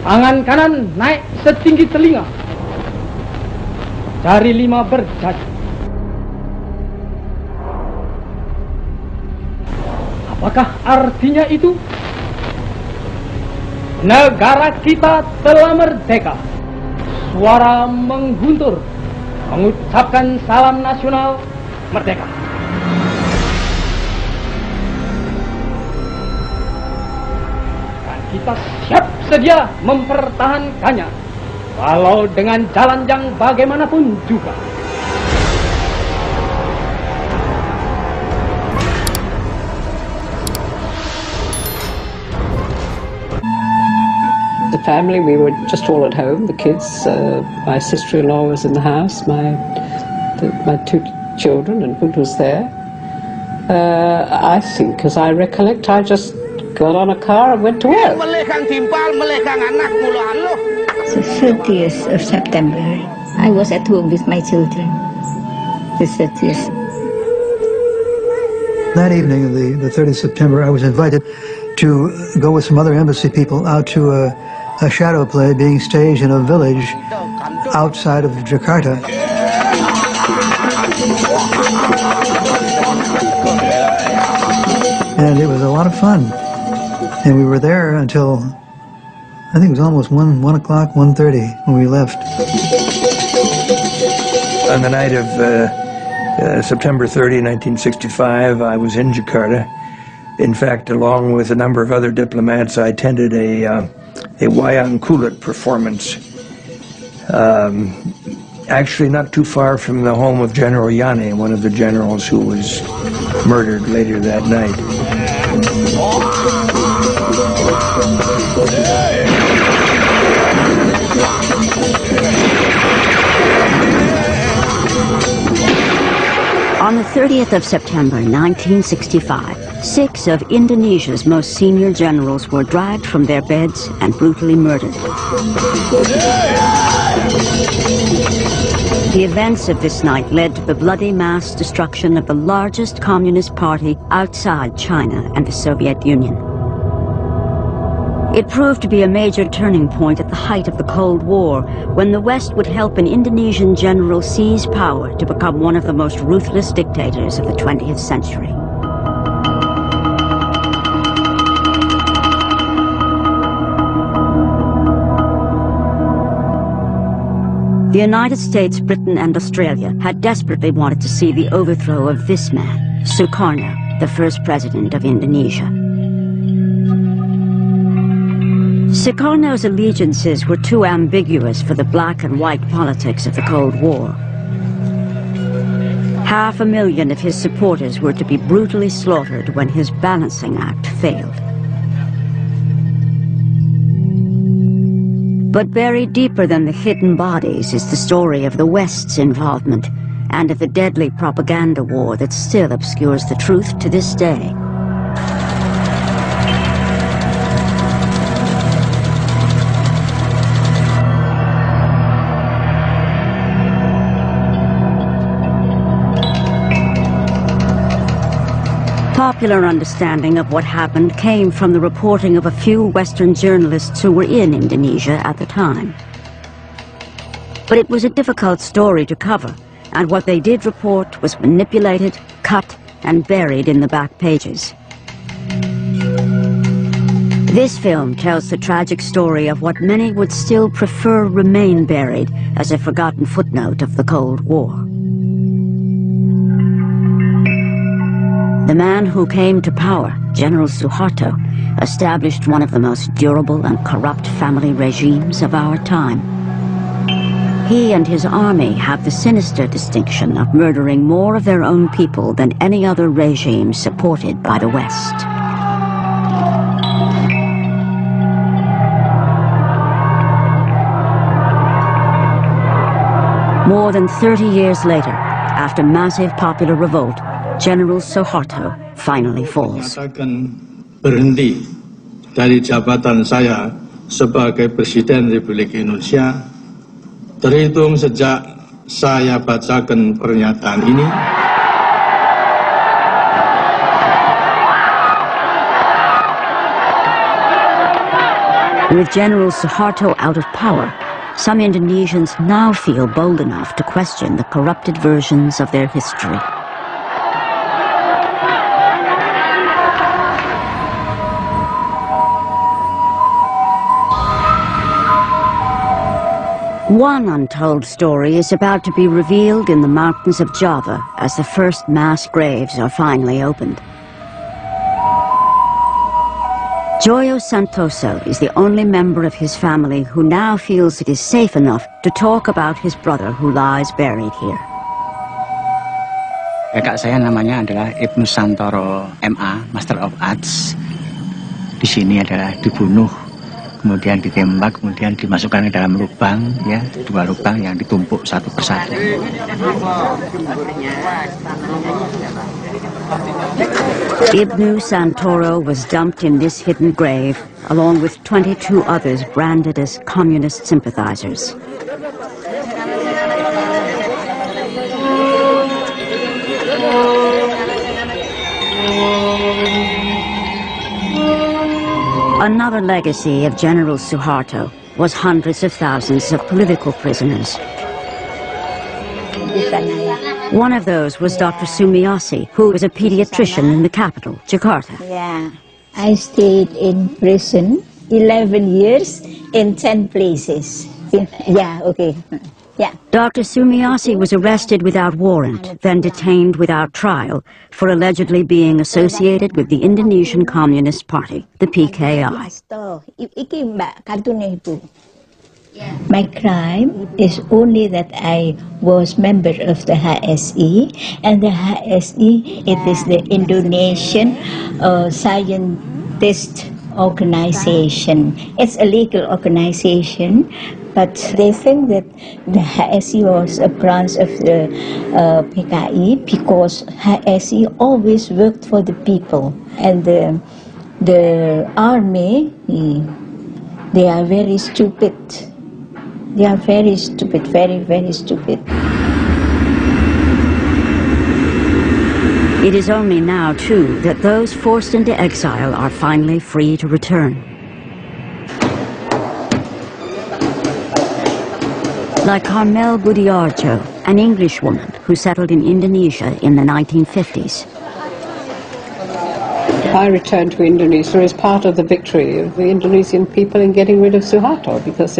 Tangan kanan naik setinggi telinga. Jari 5 berjari. Apakah artinya itu? Negara kita telah merdeka. Suara mengguntur mengucapkan salam nasional merdeka. Dan kita siap sedia mempertahankannya, walau dengan jalan yang bagaimanapun juga. The family, we were just all at home. The kids, my sister-in-law was in the house, my 2 children, and Hood was there. I think, as I recollect, I just got on a car and went to work. The 30th of September, I was at home with my children. The 30th. That evening, the 30th of September, I was invited to go with some other embassy people out to a shadow play being staged in a village outside of Jakarta. And it was a lot of fun. And we were there until, I think it was almost 1 o'clock, 1:30 when we left. On the night of September 30, 1965, I was in Jakarta. In fact, along with a number of other diplomats, I attended a wayang kulit performance, actually not too far from the home of General Yani, one of the generals who was murdered later that night. On the 30th of September 1965, 6 of Indonesia's most senior generals were dragged from their beds and brutally murdered. The events of this night led to the bloody mass destruction of the largest communist party outside China and the Soviet Union. It proved to be a major turning point at the height of the Cold War, when the West would help an Indonesian general seize power to become one of the most ruthless dictators of the 20th century. The United States, Britain, and Australia had desperately wanted to see the overthrow of this man, Sukarno, the first president of Indonesia. Sukarno's allegiances were too ambiguous for the black and white politics of the Cold War. 500,000 of his supporters were to be brutally slaughtered when his balancing act failed. But buried deeper than the hidden bodies is the story of the West's involvement and of the deadly propaganda war that still obscures the truth to this day. Popular understanding of what happened came from the reporting of a few Western journalists who were in Indonesia at the time. But it was a difficult story to cover, and what they did report was manipulated, cut, and buried in the back pages. This film tells the tragic story of what many would still prefer remain buried as a forgotten footnote of the Cold War. The man who came to power, General Suharto, established one of the most durable and corrupt family regimes of our time. He and his army have the sinister distinction of murdering more of their own people than any other regime supported by the West. More than 30 years later, after massive popular revolt, General Suharto finally falls. Mengatakan berhenti dari jabatan saya sebagai Presiden Republik Indonesia terhitung sejak saya bacakan pernyataan ini. With General Suharto out of power, some Indonesians now feel bold enough to question the corrupted versions of their history. One untold story is about to be revealed in the mountains of Java as the first mass graves are finally opened. Joyo Santoso is the only member of his family who now feels it is safe enough to talk about his brother who lies buried here. Kakak saya namanya adalah Ibnu Santoro MA, Master of Arts. Di sini adalah dibunuh, kemudian ditembak, kemudian dimasukkan ke dalam lubang, ya, 2 lubang yang ditumpuk satu persatu. Ibnu Santoro was dumped in this hidden grave, along with 22 others branded as communist sympathizers. Another legacy of General Suharto was hundreds of thousands of political prisoners. One of those was Dr. Sumiasi, who was a pediatrician in the capital, Jakarta. Yeah, I stayed in prison 11 years in 10 places. Yeah, okay. Yeah. Dr. Sumiasi was arrested without warrant, then detained without trial for allegedly being associated with the Indonesian Communist Party, the PKI. My crime is only that I was member of the HSI, and the HSI, it is the Indonesian Scientist Organization. It's a legal organization, but they think that the HSI was a branch of the PKI because HSI always worked for the people, and the army, they are very stupid. They are very stupid, very, very stupid. It is only now, too, that those forced into exile are finally free to return. Like Carmel Budiarjo, an Englishwoman who settled in Indonesia in the 1950s. I returned to Indonesia as part of the victory of the Indonesian people in getting rid of Suharto, because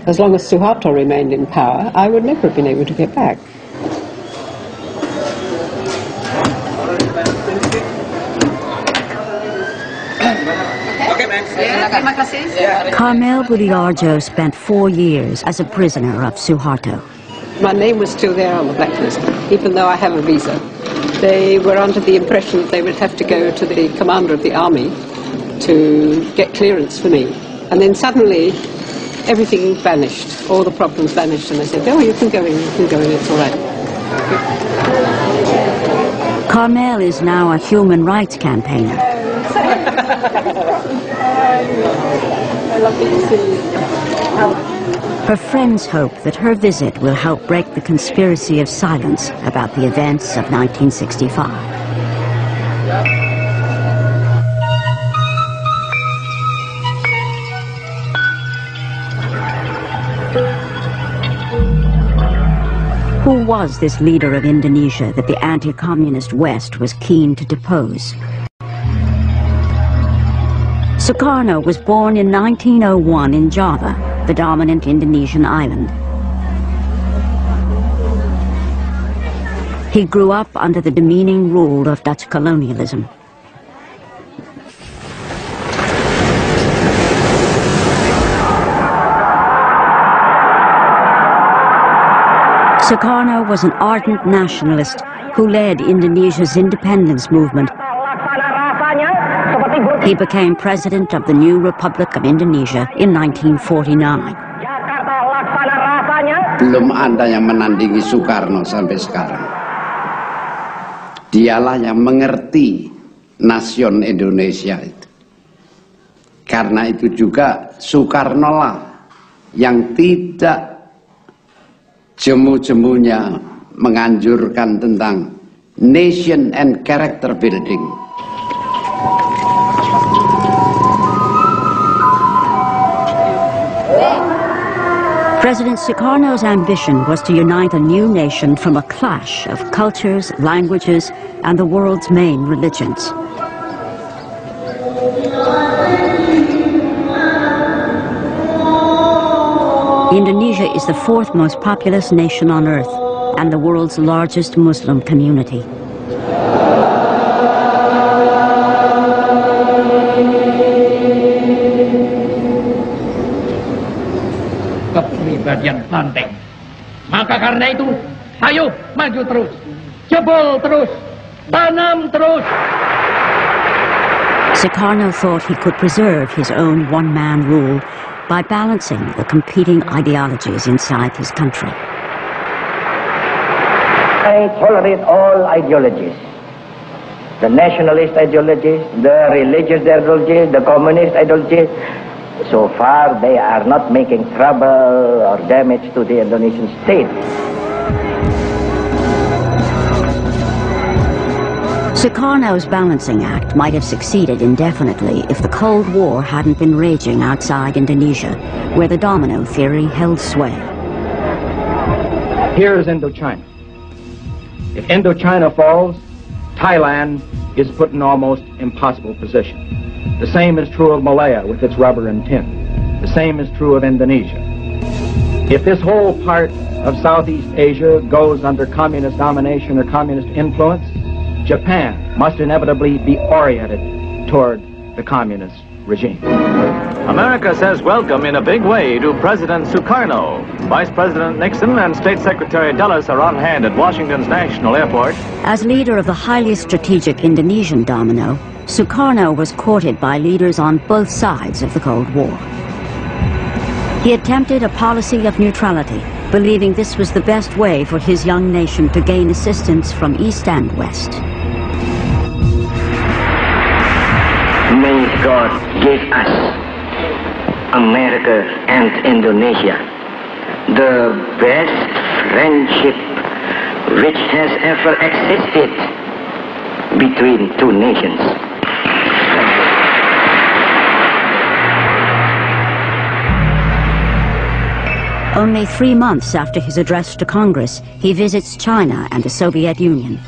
as long as Suharto remained in power, I would never have been able to get back. Carmel Budiarjo spent 4 years as a prisoner of Suharto. My name was still there on the blacklist, even though I have a visa. They were under the impression that they would have to go to the commander of the army to get clearance for me. And then suddenly, everything vanished, all the problems vanished, and they said, oh, you can go in, it's all right. Carmel is now a human rights campaigner. Her friends hope that her visit will help break the conspiracy of silence about the events of 1965. Who was this leader of Indonesia that the anti-communist West was keen to depose? Sukarno was born in 1901 in Java, the dominant Indonesian island. He grew up under the demeaning rule of Dutch colonialism. Sukarno was an ardent nationalist who led Indonesia's independence movement. He became president of the new Republic of Indonesia in 1949. Belum ada yang menandingi Soekarno sampai sekarang. Dialah yang mengerti nasion Indonesia itu. Karena itu juga Soekarno lah yang tidak jemu-jemunya menganjurkan tentang nation and character building. President Sukarno's ambition was to unite a new nation from a clash of cultures, languages, and the world's main religions. Indonesia is the fourth most populous nation on earth and the world's largest Muslim community. Kepribadian banteng. Maka karena itu, ayo maju terus, jebol terus, tanam terus. Sukarno thought he could preserve his own one-man rule by balancing the competing ideologies inside his country. I tolerate all ideologies. The nationalist ideologies, the religious ideologies, the communist ideologies. So far, they are not making trouble or damage to the Indonesian state. Sukarno's balancing act might have succeeded indefinitely if the Cold War hadn't been raging outside Indonesia, where the domino theory held sway. Here is Indochina. If Indochina falls, Thailand is put in almost impossible position. The same is true of Malaya with its rubber and tin. The same is true of Indonesia. If this whole part of Southeast Asia goes under communist domination or communist influence, Japan must inevitably be oriented toward the communist regime. America says welcome in a big way to President Sukarno. Vice President Nixon and State Secretary Dulles are on hand at Washington's National Airport. As leader of the highly strategic Indonesian domino, Sukarno was courted by leaders on both sides of the Cold War. He attempted a policy of neutrality, believing this was the best way for his young nation to gain assistance from East and West. May God give us, America and Indonesia, the best friendship which has ever existed between two nations. Only 3 months after his address to Congress, he visits China and the Soviet Union.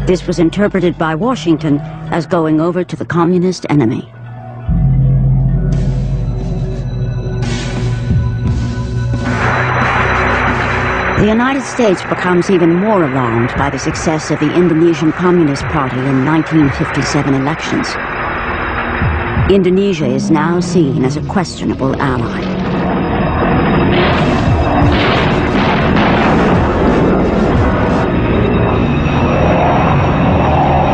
This was interpreted by Washington as going over to the communist enemy. The United States becomes even more alarmed by the success of the Indonesian Communist Party in 1957 elections. Indonesia is now seen as a questionable ally.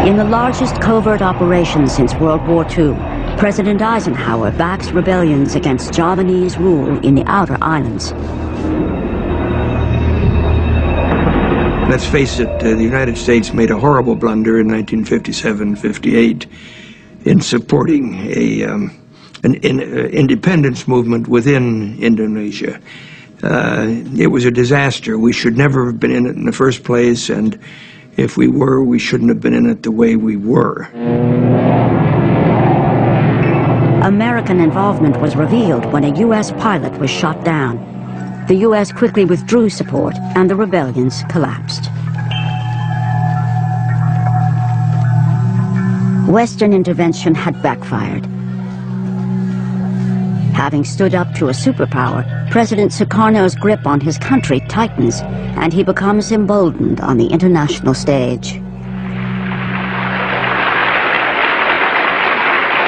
In the largest covert operation since World War II, President Eisenhower backs rebellions against Javanese rule in the outer islands. Let's face it, the United States made a horrible blunder in 1957-58 in supporting an independence movement within Indonesia. It was a disaster. We should never have been in it in the first place, and if we were, we shouldn't have been in it the way we were. American involvement was revealed when a U.S. pilot was shot down. The U.S. quickly withdrew support, and the rebellions collapsed. Western intervention had backfired. Having stood up to a superpower, President Sukarno's grip on his country tightens, and he becomes emboldened on the international stage.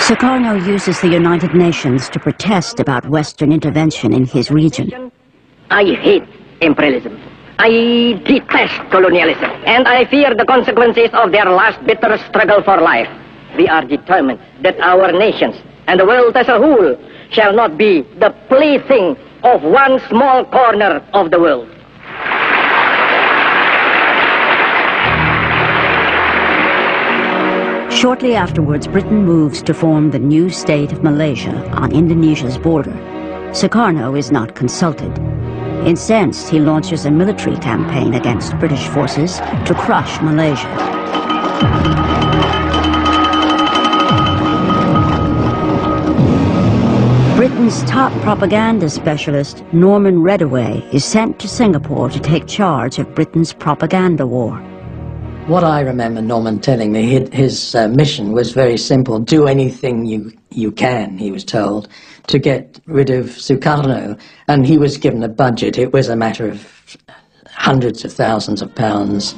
Sukarno uses the United Nations to protest about Western intervention in his region. I hate imperialism. I detest colonialism. And I fear the consequences of their last bitter struggle for life. We are determined that our nations and the world as a whole shall not be the plaything of one small corner of the world. Shortly afterwards, Britain moves to form the new state of Malaysia on Indonesia's border. Sukarno is not consulted. Incensed, he launches a military campaign against British forces to crush Malaysia. Britain's top propaganda specialist, Norman Redaway, is sent to Singapore to take charge of Britain's propaganda war. What I remember Norman telling me, his mission was very simple. Do anything you can, he was told, to get rid of Sukarno. And he was given a budget. It was a matter of hundreds of thousands of pounds.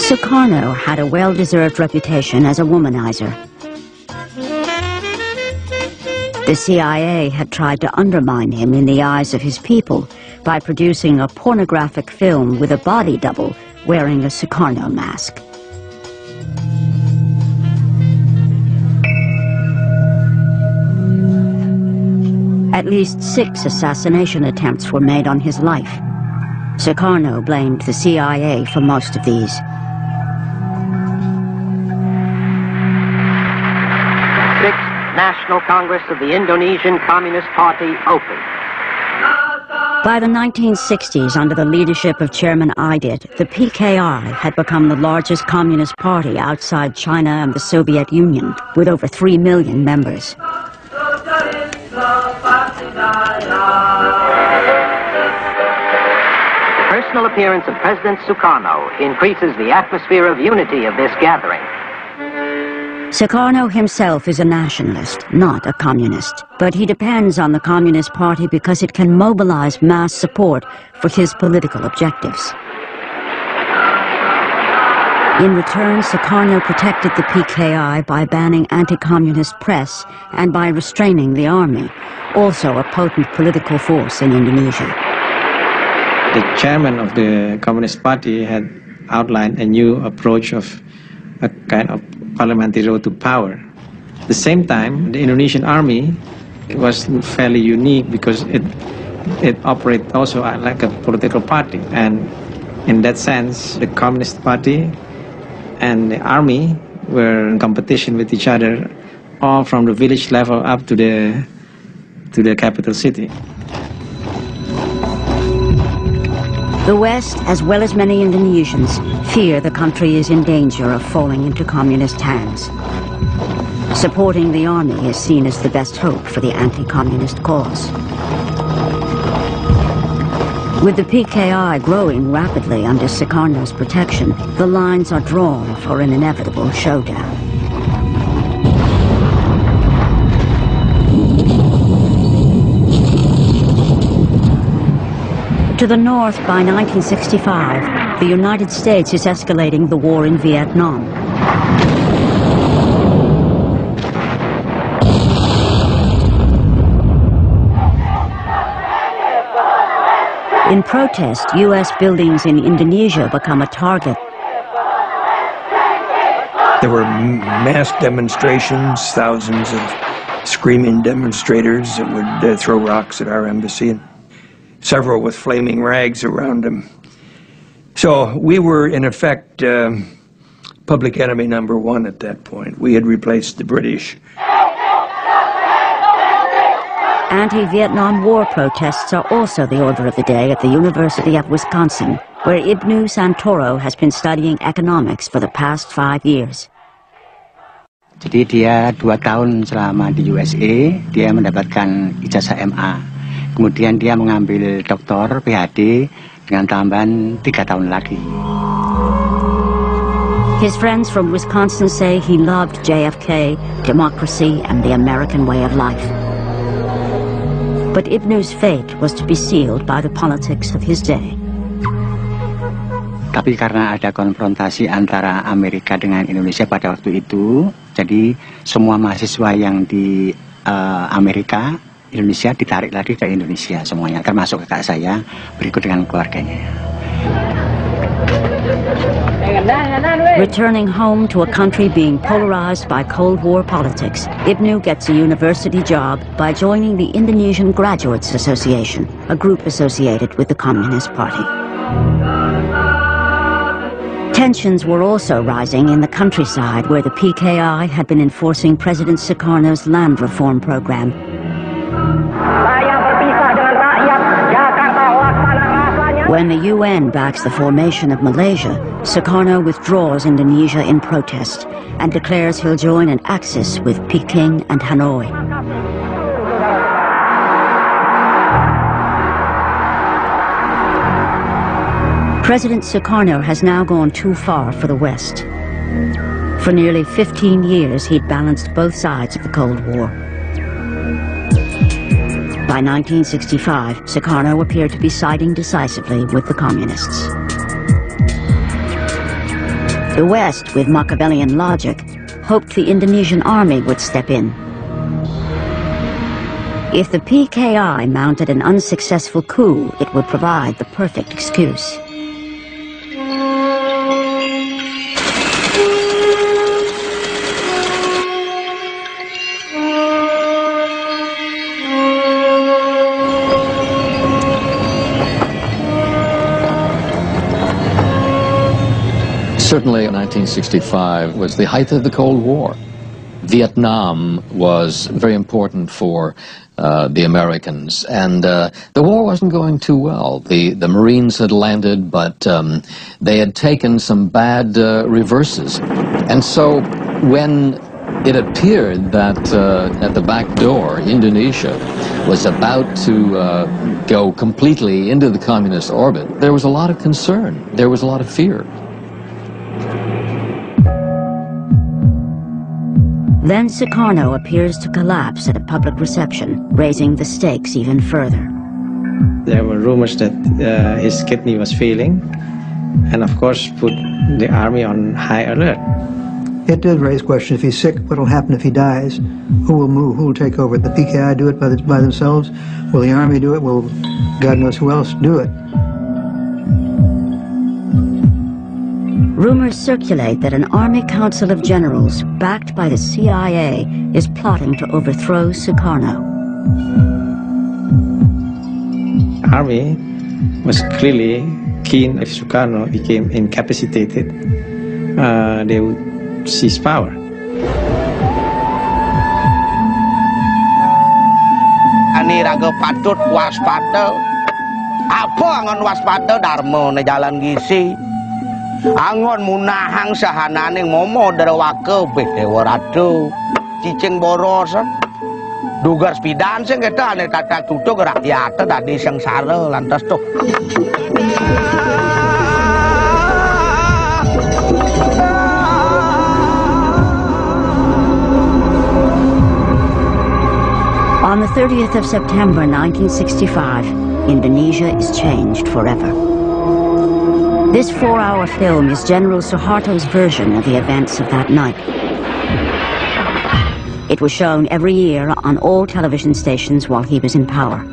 Sukarno had a well-deserved reputation as a womanizer. The CIA had tried to undermine him in the eyes of his people by producing a pornographic film with a body double wearing a Sukarno mask. At least 6 assassination attempts were made on his life. Sukarno blamed the CIA for most of these. National Congress of the Indonesian Communist Party open. By the 1960s, under the leadership of Chairman Idit, the PKI had become the largest communist party outside China and the Soviet Union, with over 3 million members. The personal appearance of President Sukarno increases the atmosphere of unity of this gathering. Sukarno himself is a nationalist, not a communist, but he depends on the Communist Party because it can mobilize mass support for his political objectives. In return, Sukarno protected the PKI by banning anti-communist press and by restraining the army, also a potent political force in Indonesia. The chairman of the Communist Party had outlined a new approach of a kind of parliamentary road to power. At the same time, the Indonesian army was fairly unique because it operated also like a political party, and in that sense the Communist Party and the army were in competition with each other, all from the village level up to the capital city. The West, as well as many Indonesians, fear the country is in danger of falling into communist hands. Supporting the army is seen as the best hope for the anti-communist cause. With the PKI growing rapidly under Sukarno's protection, the lines are drawn for an inevitable showdown. To the north, by 1965, the United States is escalating the war in Vietnam. In protest, U.S. buildings in Indonesia become a target. There were mass demonstrations, thousands of screaming demonstrators that would throw rocks at our embassy, and several with flaming rags around them. So we were, in effect, public enemy number 1 at that point. We had replaced the British. Anti-Vietnam War protests are also the order of the day at the University of Wisconsin, where Ibnu Santoro has been studying economics for the past 5 years. Jadi dia 2 tahun selama di USA, dia mendapatkan ijazah MA. Kemudian dia mengambil doktor PhD dengan tambahan 3 tahun lagi. His friends from Wisconsin say he loved JFK, democracy, and the American way of life. But Ibnu's fate was to be sealed by the politics of his day. Tapi karena ada konfrontasi antara Amerika dengan Indonesia pada waktu itu, jadi semua mahasiswa yang di Amerika, Indonesia ditarik lagi ke Indonesia semuanya, termasuk kakak saya, berikut dengan keluarganya. Returning home to a country being polarized by Cold War politics, Ibnu gets a university job by joining the Indonesian Graduates Association, a group associated with the Communist Party. Tensions were also rising in the countryside where the PKI had been enforcing President Sukarno's land reform program. When the UN backs the formation of Malaysia, Sukarno withdraws Indonesia in protest and declares he'll join an axis with Peking and Hanoi. President Sukarno has now gone too far for the West. For nearly 15 years, he'd balanced both sides of the Cold War. By 1965, Sukarno appeared to be siding decisively with the communists. The West, with Machiavellian logic, hoped the Indonesian army would step in. If the PKI mounted an unsuccessful coup, it would provide the perfect excuse. Certainly, 1965 was the height of the Cold War. Vietnam was very important for the Americans, and the war wasn't going too well. The Marines had landed, but they had taken some bad reverses. And so when it appeared that at the back door, Indonesia was about to go completely into the communist orbit, there was a lot of concern. There was a lot of fear. Then Sukarno appears to collapse at a public reception, raising the stakes even further. There were rumors that his kidney was failing, and of course put the army on high alert. It did raise questions. If he's sick, what will happen if he dies? Who will move? Who will take over? The PKI do it by themselves? Will the army do it? Will God knows who else do it? Rumors circulate that an Army Council of Generals, backed by the CIA, is plotting to overthrow Sukarno. Army was clearly keen if Sukarno became incapacitated, they would seize power. Ani raga patut waspada. Apa angon waspada dharma ne jalan gisi. Angon munahang sahananing momo darawake bedewa ratu cicing borosan dugar spidan sing kita ane tata tutuk rakyat tadi sengsara lantas tuh. On the 30th of September 1965, Indonesia is changed forever. This 4-hour film is General Suharto's version of the events of that night. It was shown every year on all television stations while he was in power.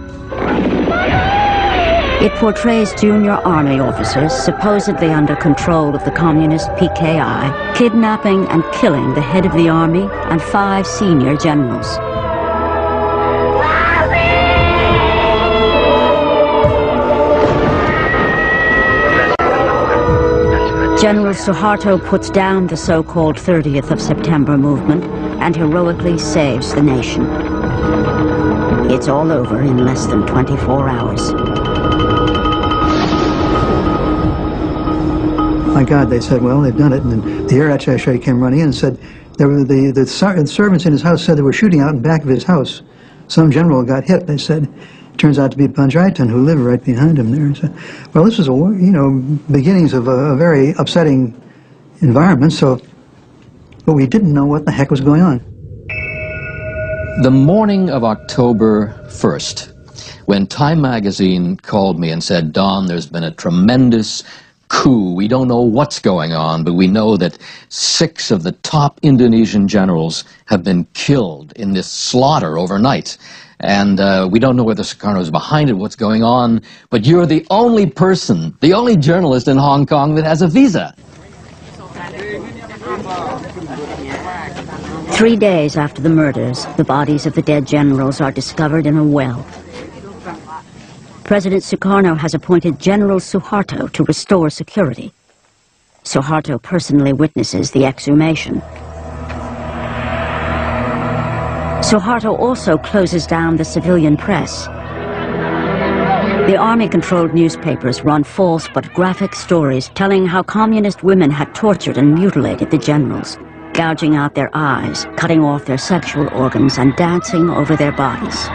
It portrays junior army officers supposedly under control of the communist PKI, kidnapping and killing the head of the army and 5 senior generals. General Suharto puts down the so-called 30th of September movement and heroically saves the nation. It's all over in less than 24 hours. My God, they said, well, they've done it. And then the air attaché came running in and said, there were the servants in his house said they were shooting out in back of his house. Some general got hit, they said. Turns out to be Panjaitan, who lived right behind him there. So, well, this was, beginnings of a very upsetting environment, but we didn't know what the heck was going on. The morning of October 1st, when Time magazine called me and said, Don, there's been a tremendous coup. We don't know what's going on, but we know that 6 of the top Indonesian generals have been killed in this slaughter overnight. And we don't know whether Sukarno is behind it, what's going on, but you're the only person, the only journalist in Hong Kong that has a visa. 3 days after the murders, the bodies of the dead generals are discovered in a well. President Sukarno has appointed General Suharto to restore security. Suharto personally witnesses the exhumation. Suharto also closes down the civilian press. The army-controlled newspapers run false but graphic stories telling how communist women had tortured and mutilated the generals, gouging out their eyes, cutting off their sexual organs, and dancing over their bodies.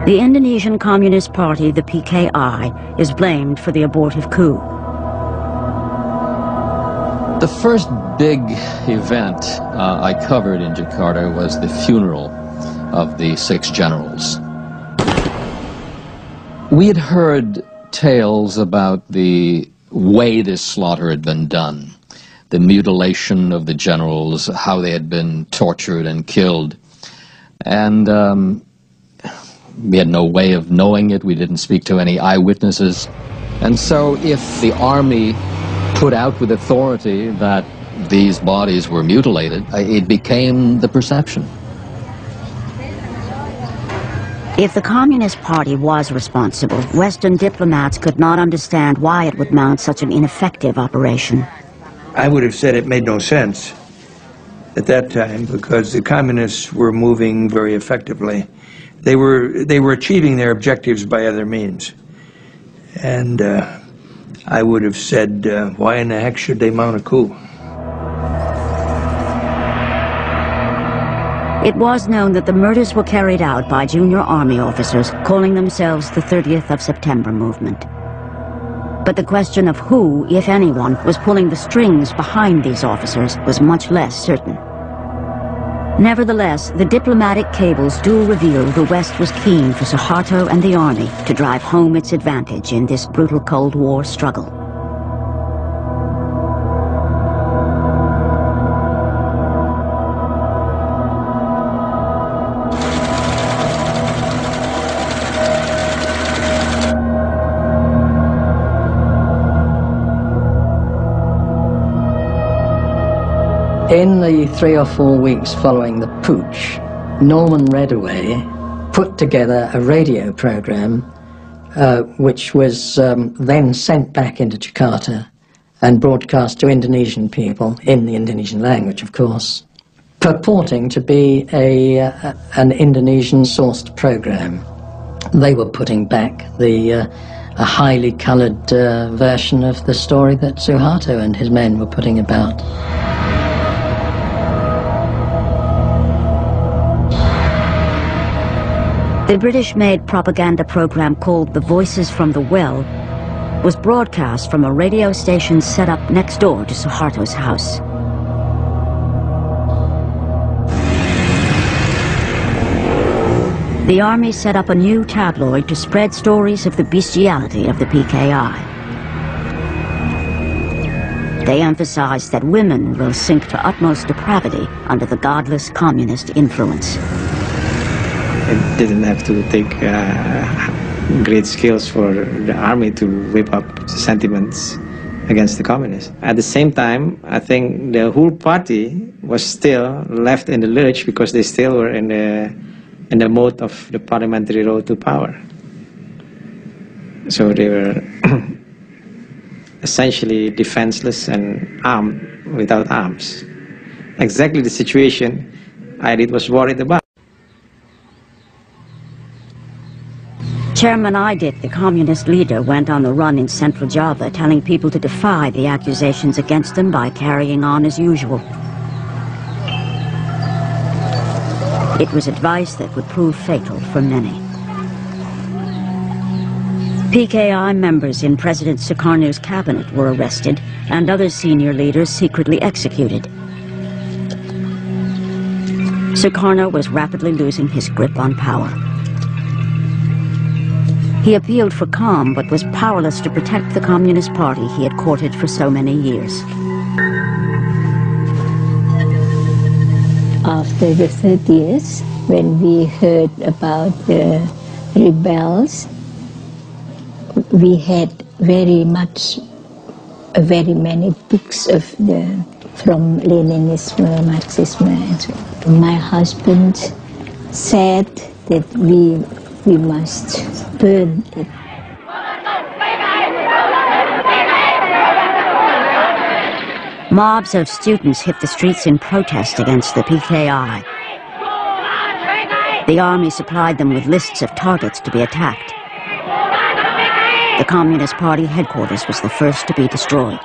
The Indonesian Communist Party, the PKI, is blamed for the abortive coup. The first big event I covered in Jakarta was the funeral of the 6 generals. We had heard tales about the way this slaughter had been done, the mutilation of the generals, how they had been tortured and killed. And we had no way of knowing it. We didn't speak to any eyewitnesses. And so if the army put out with authority that these bodies were mutilated, it became the perception. If the Communist Party was responsible, Western diplomats could not understand why it would mount such an ineffective operation. I would have said it made no sense at that time because the communists were moving very effectively. They were achieving their objectives by other means. And I would have said, why in the heck should they mount a coup? It was known that the murders were carried out by junior army officers calling themselves the 30th of September movement. But the question of who, if anyone, was pulling the strings behind these officers was much less certain. Nevertheless, the diplomatic cables do reveal the West was keen for Suharto and the army to drive home its advantage in this brutal Cold War struggle. In the 3 or 4 weeks following the putsch, Norman Redaway put together a radio program which was then sent back into Jakarta and broadcast to Indonesian people, in the Indonesian language of course, purporting to be an Indonesian-sourced program. They were putting back a highly coloured version of the story that Suharto and his men were putting about. The British-made propaganda program called The Voices from the Well was broadcast from a radio station set up next door to Suharto's house. The army set up a new tabloid to spread stories of the bestiality of the PKI. They emphasized that women will sink to utmost depravity under the godless communist influence. It didn't have to take great skills for the army to whip up sentiments against the communists. At the same time, I think the whole party was still left in the lurch because they still were in the mode of the parliamentary road to power. So they were essentially defenseless and armed without arms. Exactly the situation Aidit was worried about. Chairman Aidit, the communist leader, went on the run in central Java, telling people to defy the accusations against them by carrying on as usual. It was advice that would prove fatal for many. PKI members in President Sukarno's cabinet were arrested, and other senior leaders secretly executed. Sukarno was rapidly losing his grip on power. He appealed for calm, but was powerless to protect the Communist Party he had courted for so many years. After the 30th, when we heard about the rebels, we had very many books from Leninism, Marxism, and so on. My husband said that we must burn it. Mobs of students hit the streets in protest against the PKI. The army supplied them with lists of targets to be attacked. The Communist Party headquarters was the first to be destroyed.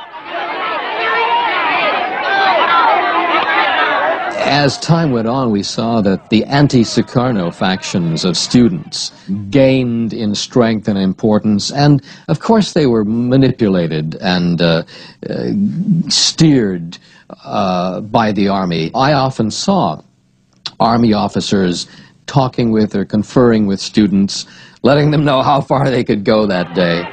As time went on, we saw that the anti-Sukarno factions of students gained in strength and importance, and of course they were manipulated and steered by the army. I often saw army officers talking with or conferring with students, letting them know how far they could go that day.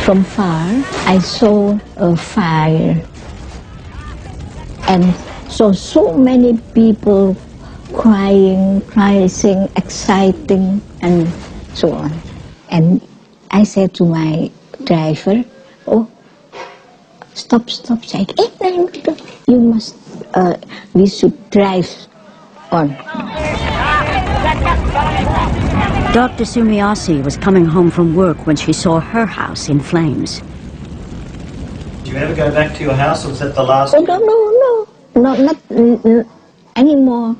From far, I saw a fire and saw so many people crying, praising, exciting, and so on. And I said to my driver, "Oh, stop, say, you must, we should drive on." Dr. Sumiasi was coming home from work when she saw her house in flames. Do you ever go back to your house, or was that the last? Oh, no, not anymore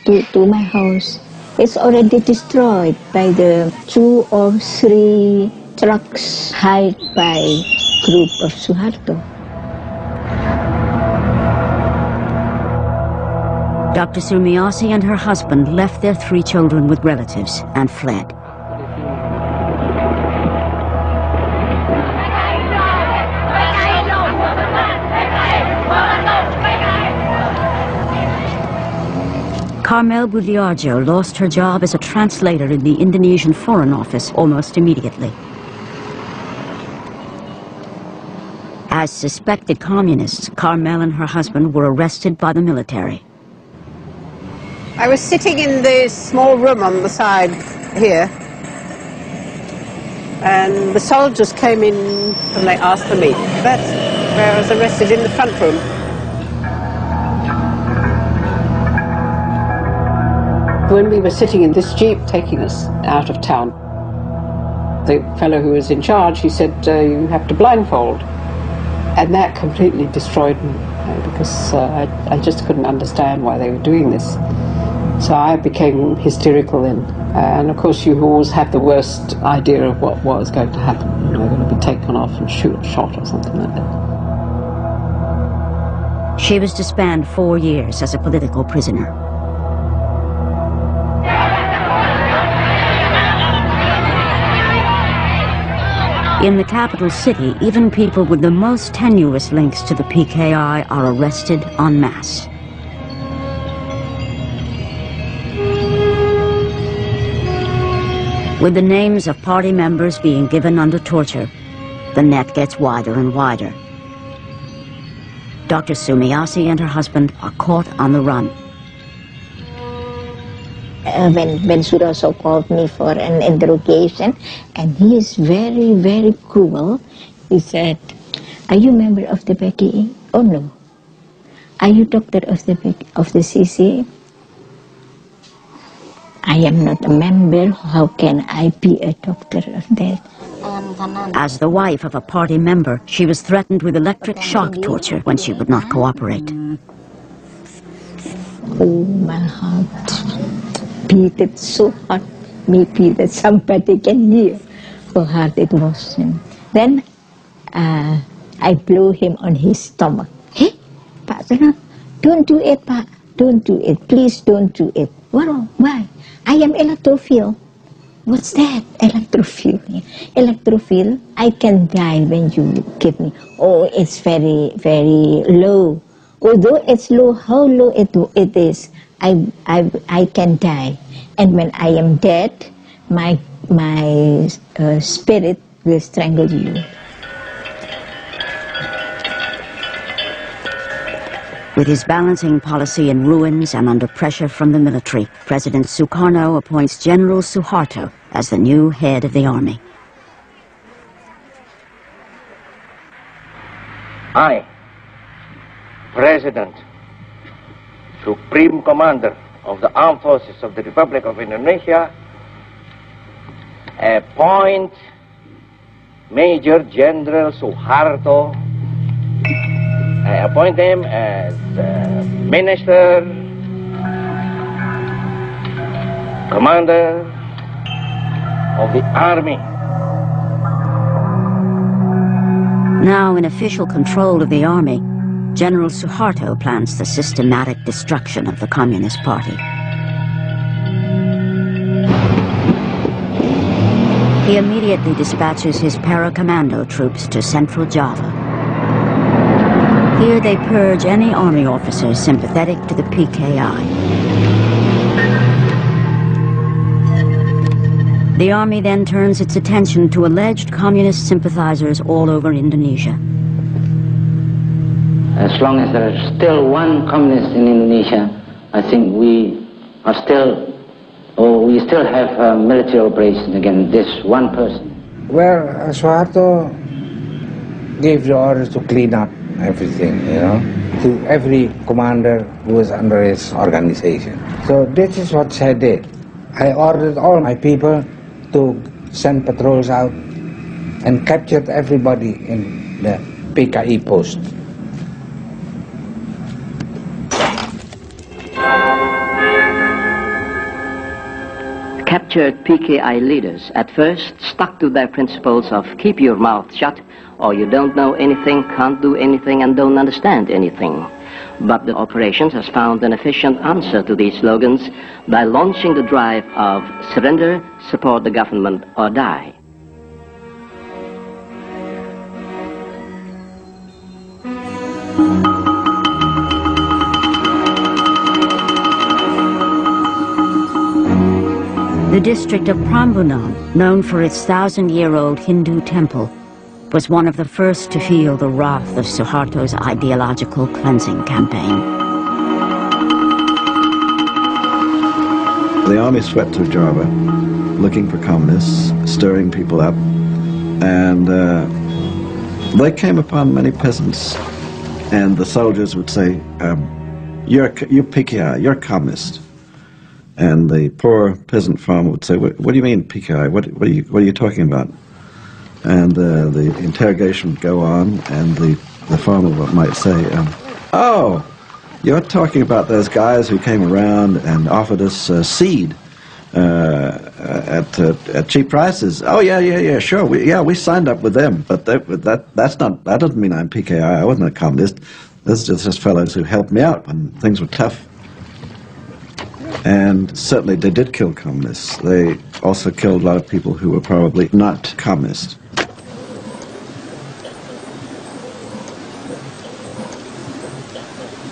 to my house. It's already destroyed by the 2 or 3 trucks hired by group of Suharto. Dr. Sumiasi and her husband left their 3 children with relatives and fled. Carmel Budiarjo lost her job as a translator in the Indonesian Foreign Office almost immediately. As suspected communists, Carmel and her husband were arrested by the military. I was sitting in the small room on the side here, and the soldiers came in and they asked for me. That's where I was arrested, in the front room. When we were sitting in this jeep taking us out of town, the fellow who was in charge, he said, "You have to blindfold." And that completely destroyed me, because I just couldn't understand why they were doing this. So I became hysterical then. And of course you always have the worst idea of what was going to happen. You know, going to be taken off and shot or something like that. She was to spend 4 years as a political prisoner. In the capital city, even people with the most tenuous links to the PKI are arrested en masse. With the names of party members being given under torture, the net gets wider and wider. Dr. Sumiasi and her husband are caught on the run. When Suroso called me for an interrogation, and he is very, very cruel, he said, "Are you a member of the PKI? Oh no. Are you doctor of the CC? I am not a member. How can I be a doctor of that?" As the wife of a party member, she was threatened with electric shock torture when she would not cooperate. Oh, my heart beat it so hard, maybe that somebody can hear how hard it was. Then I blew him on his stomach. "Hey, Pak, don't do it, Pak. Don't do it. Please don't do it." "Well, why?" "I am electrophile." "What's that?" "Electrophile." "Electrophile, I can die when you give me." "Oh, it's very, very low." "Although it's low, how low it is, I can die. And when I am dead, my spirit will strangle you." With his balancing policy in ruins and under pressure from the military, President Sukarno appoints General Suharto as the new head of the army. I, President, Supreme Commander of the Armed Forces of the Republic of Indonesia, appoint Major General Suharto. I appoint him as Minister, Commander of the Army. Now in official control of the army, General Suharto plans the systematic destruction of the Communist Party. He immediately dispatches his para-commando troops to Central Java. Here they purge any army officers sympathetic to the PKI. The army then turns its attention to alleged communist sympathizers all over Indonesia. As long as there is still one communist in Indonesia, I think we still have military operations against this one person. Well, Suharto gave the orders to clean up everything, to every commander who was under his organization. So this is what I did. I ordered all my people to send patrols out and captured everybody in the PKI post. Captured PKI leaders at first stuck to their principles of keep your mouth shut, or you don't know anything, can't do anything, and don't understand anything. But the operations has found an efficient answer to these slogans by launching the drive of surrender, support the government, or die. The district of Prambanan, known for its 1,000-year-old Hindu temple, was one of the first to feel the wrath of Suharto's ideological cleansing campaign. The army swept through Java, looking for communists, stirring people up, and they came upon many peasants, and the soldiers would say, you're PKI, you're communist. And the poor peasant farmer would say, what do you mean PKI? What are you talking about? And the interrogation would go on, and the farmer might say, oh, you're talking about those guys who came around and offered us seed at cheap prices. Oh, yeah, sure. We signed up with them, but that doesn't mean I'm PKI. I wasn't a communist. Those are just fellows who helped me out when things were tough. And certainly they did kill communists. They also killed a lot of people who were probably not communist.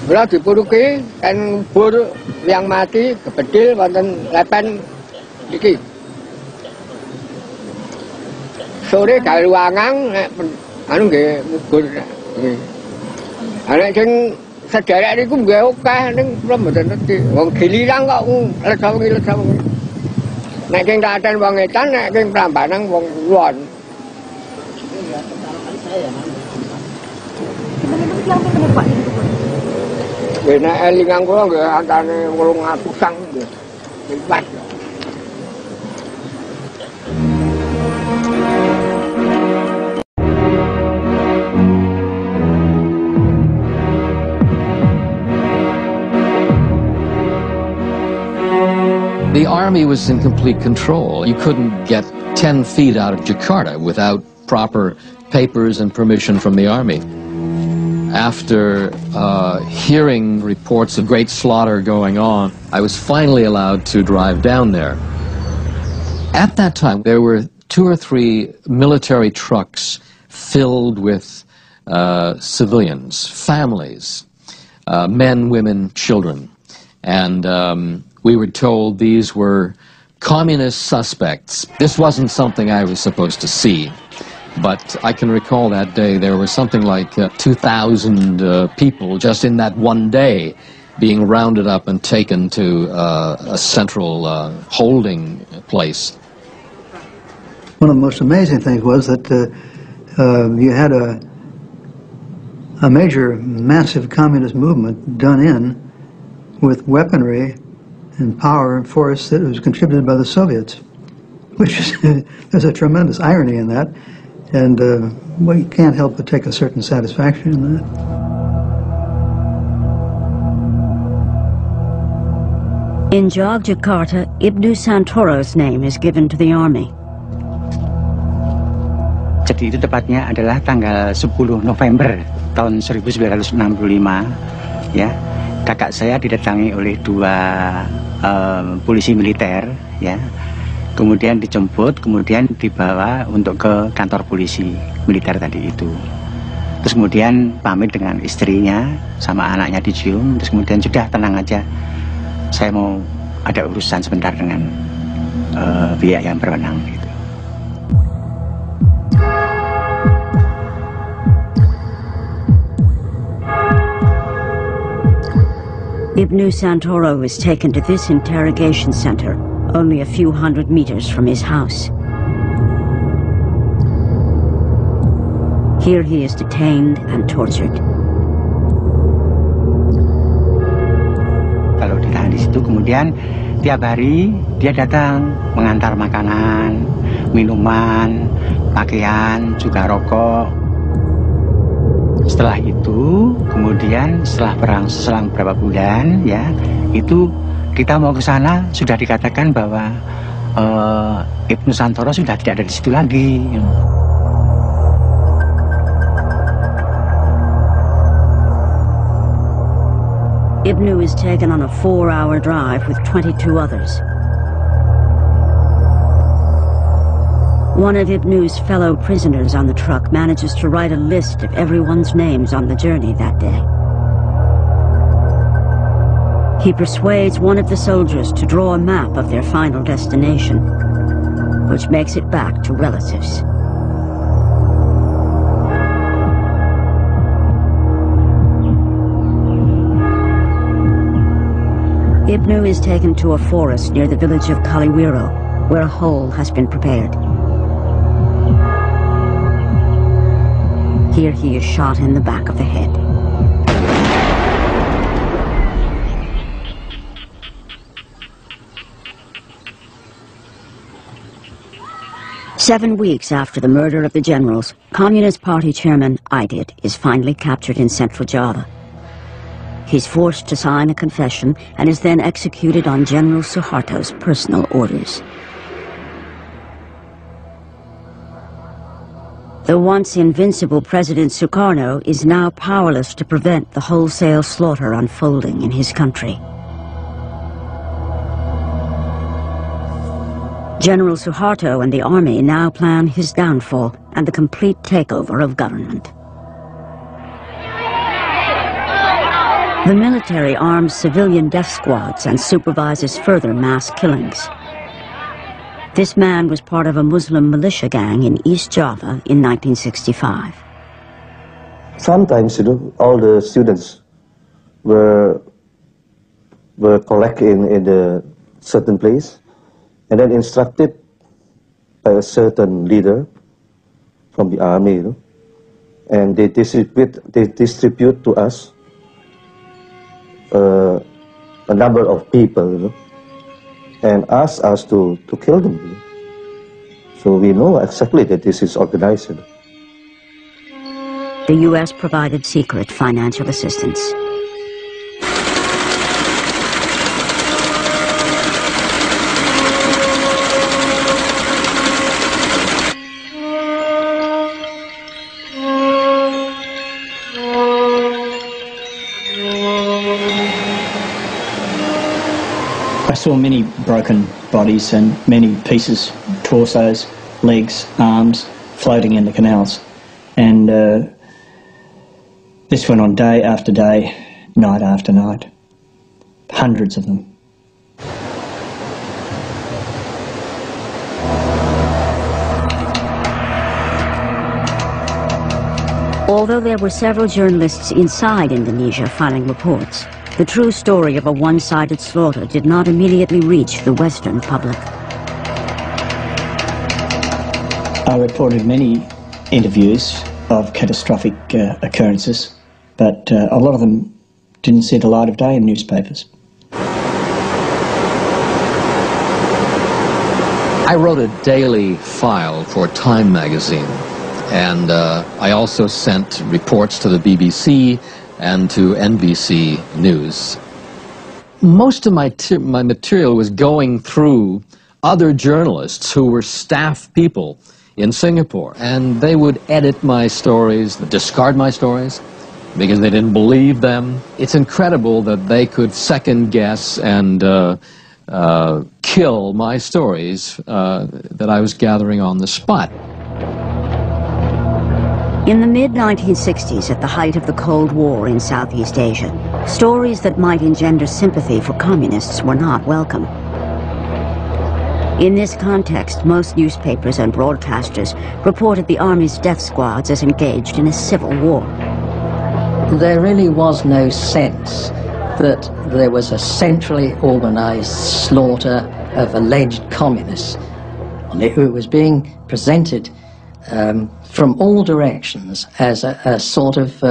Beliau dipuruki kan bur yang mati kepedil wonten lepen iki. Sore gawe ruangan nek anu nggih mubur. Nek sing sederek niku nggih akeh ning kula mboten ngerti. Wong giliran kok lesawengi. Nek sing Klaten wong edan, nek sing Prambanan wong luon. Nek elingan kula nggih antane 800-an nggih. Lipat. The army was in complete control. You couldn't get 10 feet out of Jakarta without proper papers and permission from the army. After hearing reports of great slaughter going on, I was finally allowed to drive down there. At that time, there were 2 or 3 military trucks filled with civilians, families, men, women, children. And we were told these were communist suspects. This wasn't something I was supposed to see, but I can recall that day there were something like 2,000 people just in that one day being rounded up and taken to a central holding place. One of the most amazing things was that you had a major, massive communist movement done in with weaponry and power and force that was contributed by the Soviets. which is, there's a tremendous irony in that, and we can't help but take a certain satisfaction in that. In Yogyakarta, Ibnu Santoro's name is given to the army. Jadi itu tepatnya adalah tanggal 10 November tahun 1965, ya. Kakak saya didatangi oleh 2 polisi militer, ya. Kemudian dijemput, kemudian dibawa untuk ke kantor polisi militer tadi itu. Terus kemudian pamit dengan istrinya sama anaknya dicium, terus kemudian sudah tenang aja. Saya mau ada urusan sebentar dengan pihak yang berwenang gitu. Ibnu Santoro was taken to this interrogation center, only a few hundred meters from his house. Here he is detained and tortured. Kalau ditahan di situ, kemudian tiap hari dia datang mengantar makanan, minuman, pakaian, juga rokok. Setelah itu, kemudian setelah selang beberapa bulan, ya, itu kita mau ke sana sudah dikatakan bahwa Ibnu Santoro sudah tidak ada di situ lagi. Ibnu is taken on a 4-hour drive with 22 others. One of Ibnu's fellow prisoners on the truck manages to write a list of everyone's names on the journey that day. He persuades one of the soldiers to draw a map of their final destination, which makes it back to relatives. Ibnu is taken to a forest near the village of Kaliwiro, where a hole has been prepared. Here he is shot in the back of the head. Seven weeks after the murder of the generals, Communist Party chairman Aidit is finally captured in Central Java. He's forced to sign a confession and is then executed on General Suharto's personal orders. The once invincible President Sukarno is now powerless to prevent the wholesale slaughter unfolding in his country. General Suharto and the army now plan his downfall and the complete takeover of government. The military arms civilian death squads and supervises further mass killings. This man was part of a Muslim militia gang in East Java in 1965. Sometimes, all the students were collected in a certain place and then instructed by a certain leader from the army, and they distribute to us a number of people, and ask us to kill them. So we know exactly that this is organized. The U.S. provided secret financial assistance. I saw many broken bodies and many pieces, torsos, legs, arms, floating in the canals. And this went on day after day, night after night. Hundreds of them. Although there were several journalists inside Indonesia filing reports, the true story of a one-sided slaughter did not immediately reach the Western public. I reported many interviews of catastrophic occurrences, but a lot of them didn't see the light of day in newspapers. I wrote a daily file for Time magazine, and I also sent reports to the BBC and to NBC News. Most of my material was going through other journalists who were staff people in Singapore, and they would edit my stories, discard my stories, because they didn't believe them. It's incredible that they could second guess and kill my stories that I was gathering on the spot. In the mid-1960s, at the height of the Cold War in Southeast Asia, stories that might engender sympathy for communists were not welcome. In this context, most newspapers and broadcasters reported the Army's death squads as engaged in a civil war. There really was no sense that there was a centrally organized slaughter of alleged communists. It was being presented from all directions as a sort of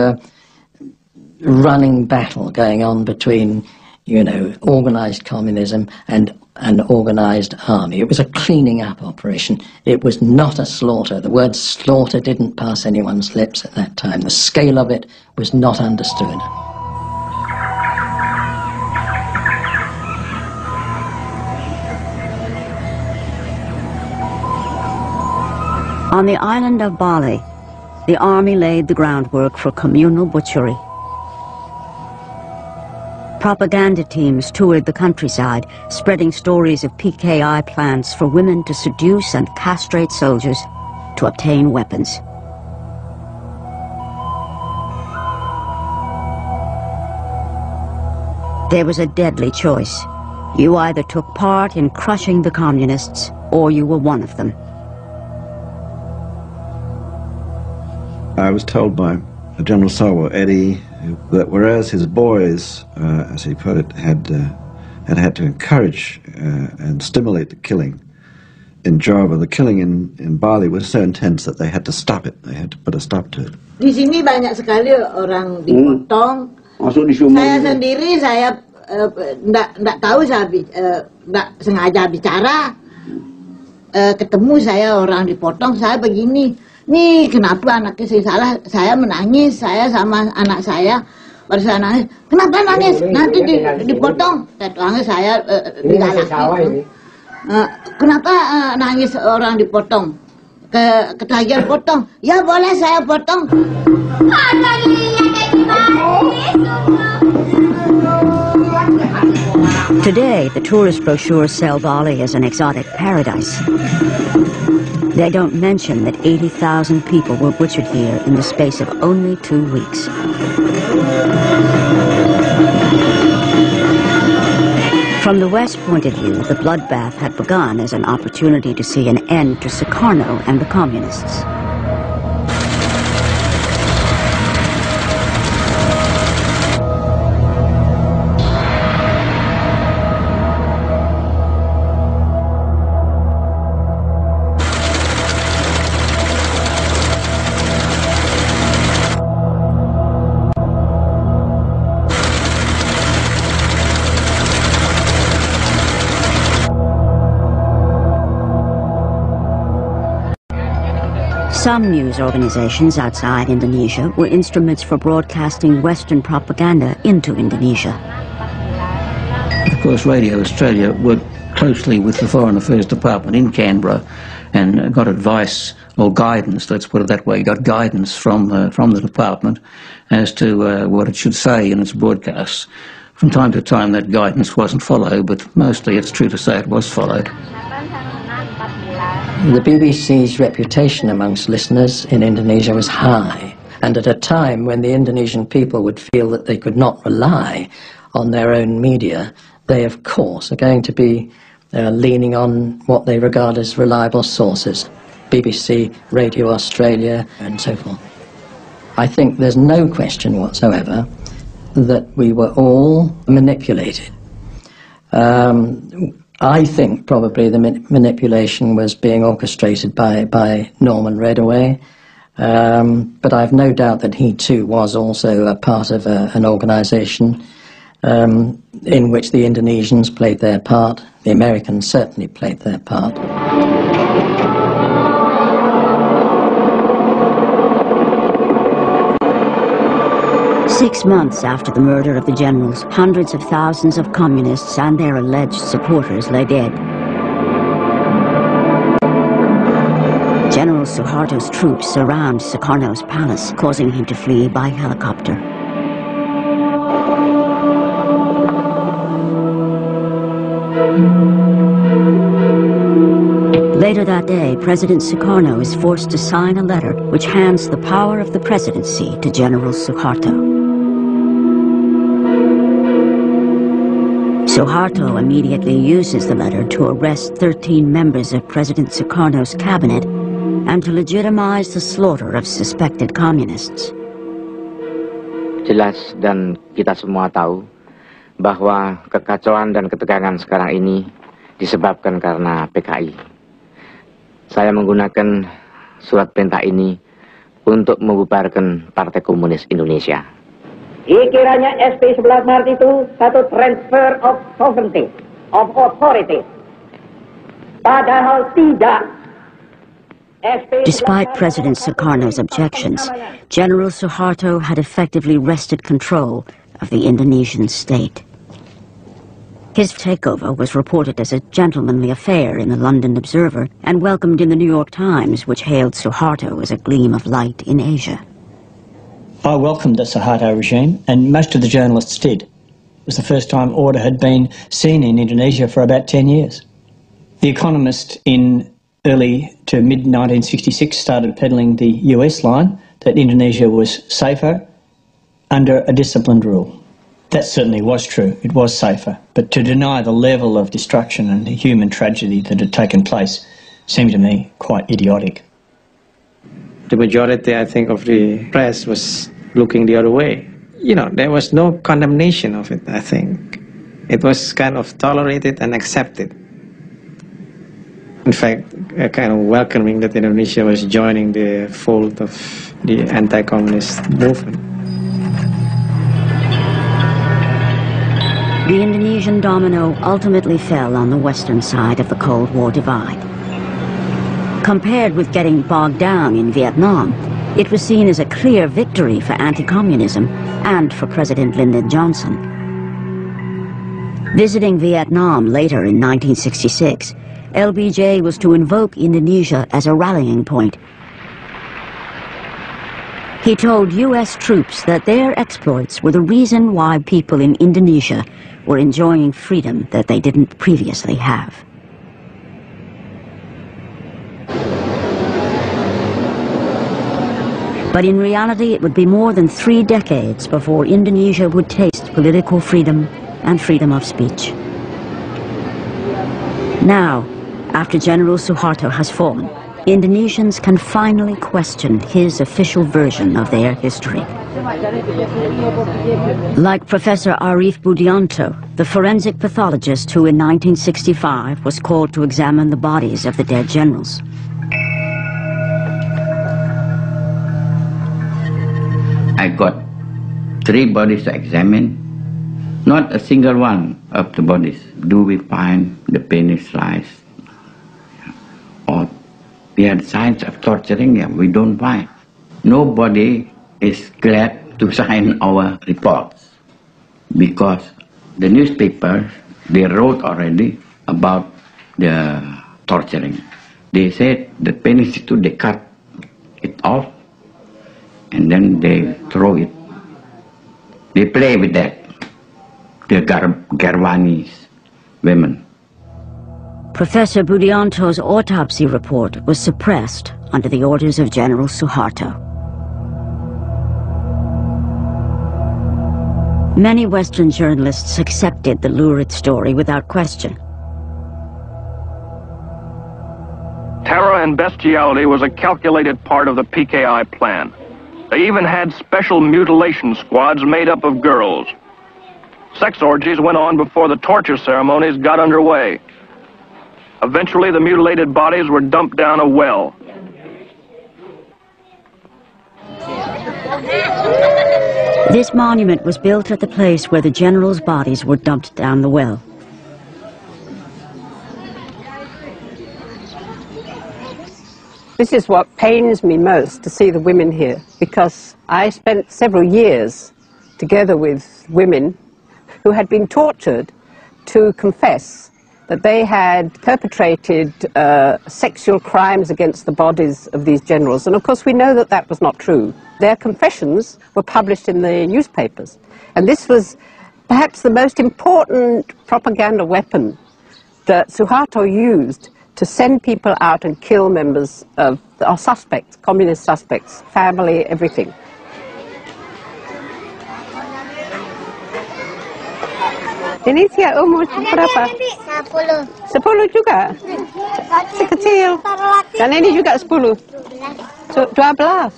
running battle going on between, you know, organized communism and an organized army. It was a cleaning up operation. It was not a slaughter. The word slaughter didn't pass anyone's lips at that time. The scale of it was not understood. On the island of Bali, the army laid the groundwork for communal butchery. Propaganda teams toured the countryside, spreading stories of PKI plans for women to seduce and castrate soldiers to obtain weapons. There was a deadly choice. You either took part in crushing the communists, or you were one of them. I was told by General Sawa, Eddie, that whereas his boys, as he put it, had had to encourage and stimulate the killing in Java, the killing in Bali was so intense that they had to stop it. They had to put a stop to it. Di sini banyak sekali orang dipotong. Saya sendiri, saya nggak tahu, saya nggak sengaja bicara. Ketemu saya orang dipotong, saya begini. Nih kenapa anaknya saya salah, saya menangis, saya sama anak saya pada saya nangis, kenapa nangis, nanti dipotong, saya digalakin, kenapa nangis orang dipotong, ketagihan potong, ya boleh saya potong. Today, the tourist brochures sell Bali as an exotic paradise. They don't mention that 80,000 people were butchered here in the space of only 2 weeks. From the West point of view, the bloodbath had begun as an opportunity to see an end to Sukarno and the communists. Some news organizations outside Indonesia were instruments for broadcasting Western propaganda into Indonesia. Of course, Radio Australia worked closely with the Foreign Affairs Department in Canberra and got advice or guidance, let's put it that way, got guidance from the department as to what it should say in its broadcasts. From time to time that guidance wasn't followed, but mostly it's true to say it was followed. The BBC's reputation amongst listeners in Indonesia was high, and at a time when the Indonesian people would feel that they could not rely on their own media, they of course are going to be leaning on what they regard as reliable sources, BBC, Radio Australia and so forth. I think there's no question whatsoever that we were all manipulated. I think probably the manipulation was being orchestrated by Norman Redaway, but I've no doubt that he too was also a part of an organisation. in which the Indonesians played their part. The Americans certainly played their part. Six months after the murder of the generals, hundreds of thousands of communists and their alleged supporters lay dead. General Suharto's troops surround Sukarno's palace, causing him to flee by helicopter. Later that day, President Sukarno is forced to sign a letter which hands the power of the presidency to General Suharto. Suharto immediately uses the letter to arrest 13 members of President Sukarno's cabinet and to legitimize the slaughter of suspected communists. Jelas dan kita semua tahu bahwa kekacauan dan ketegangan sekarang ini disebabkan karena PKI. Saya menggunakan surat perintah ini untuk membubarkan Partai Komunis Indonesia. Dikiranya SP 11 Maret itu satu transfer of sovereignty, of authority. Padahal tidak. Despite President Sukarno's objections, General Suharto had effectively wrested control of the Indonesian state. His takeover was reported as a gentlemanly affair in the London Observer and welcomed in the New York Times, which hailed Suharto as a gleam of light in Asia. I welcomed the Suharto regime, and most of the journalists did. It was the first time order had been seen in Indonesia for about 10 years. The Economist in early to mid-1966 started peddling the US line that Indonesia was safer under a disciplined rule. That certainly was true. It was safer. But to deny the level of destruction and human tragedy that had taken place seemed to me quite idiotic. The majority, I think, of the press was looking the other way. You know, there was no condemnation of it, I think. It was kind of tolerated and accepted. In fact, a kind of welcoming that Indonesia was joining the fold of the anti-communist movement. The Indonesian domino ultimately fell on the western side of the Cold War divide. Compared with getting bogged down in Vietnam, it was seen as a clear victory for anti-communism and for President Lyndon Johnson. Visiting Vietnam later in 1966, LBJ was to invoke Indonesia as a rallying point. He told US troops that their exploits were the reason why people in Indonesia were enjoying freedom that they didn't previously have. But in reality, it would be more than 3 decades before Indonesia would taste political freedom and freedom of speech. Now, after General Suharto has fallen, Indonesians can finally question his official version of their history. Like Professor Arief Budianto, the forensic pathologist who in 1965 was called to examine the bodies of the dead generals. I got 3 bodies to examine. Not a single one of the bodies do we find the penis slice. Or we had signs of torturing them, we don't find. Nobody is glad to sign our reports because the newspapers, they wrote already about the torturing. They said the penis they cut it off and then they throw it. They play with that, the Garwanis women. Professor Budianto's autopsy report was suppressed under the orders of General Suharto. Many Western journalists accepted the lurid story without question. Terror and bestiality was a calculated part of the PKI plan. They even had special mutilation squads made up of girls. Sex orgies went on before the torture ceremonies got underway. Eventually, the mutilated bodies were dumped down a well. This monument was built at the place where the generals' bodies were dumped down the well. This is what pains me most, to see the women here, because I spent several years together with women who had been tortured to confess that they had perpetrated sexual crimes against the bodies of these generals. And of course we know that that was not true. Their confessions were published in the newspapers. And this was perhaps the most important propaganda weapon that Suharto used to send people out and kill members of our suspects, communist suspects, family, everything. Ini dia umur berapa? 10. 10 juga? Sekecil. Dan ini juga 10. 12.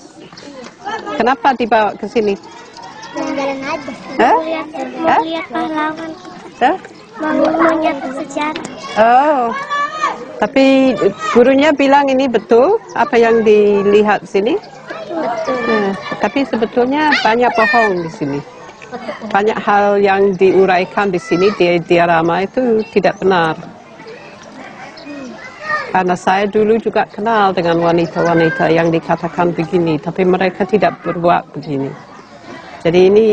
Kenapa dibawa ke sini? Jalan-jalan aja. Mau lihat pahlawan. Mau lihat sejarah. Oh. Tapi gurunya bilang ini betul apa yang dilihat sini? Betul. Tapi sebetulnya banyak bohong di sini. Banyak hal yang diuraikan di sini di diorama itu tidak benar. Karena saya dulu juga kenal dengan wanita-wanita yang dikatakan begini, tapi mereka tidak berbuat begini. Jadi ini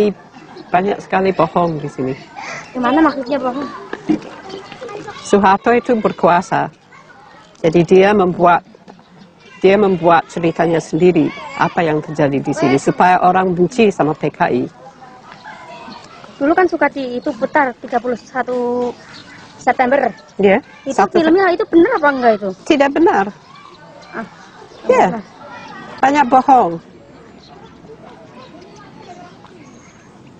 banyak sekali bohong di sini. Gimana maksudnya bohong? Suharto itu berkuasa. Jadi dia membuat ceritanya sendiri apa yang terjadi di sini supaya orang benci sama PKI. Dulu kan Sukati itu putar 31 September. Ya. Itu filmnya itu benar apa enggak itu? Tidak benar. Ya. Banyak bohong.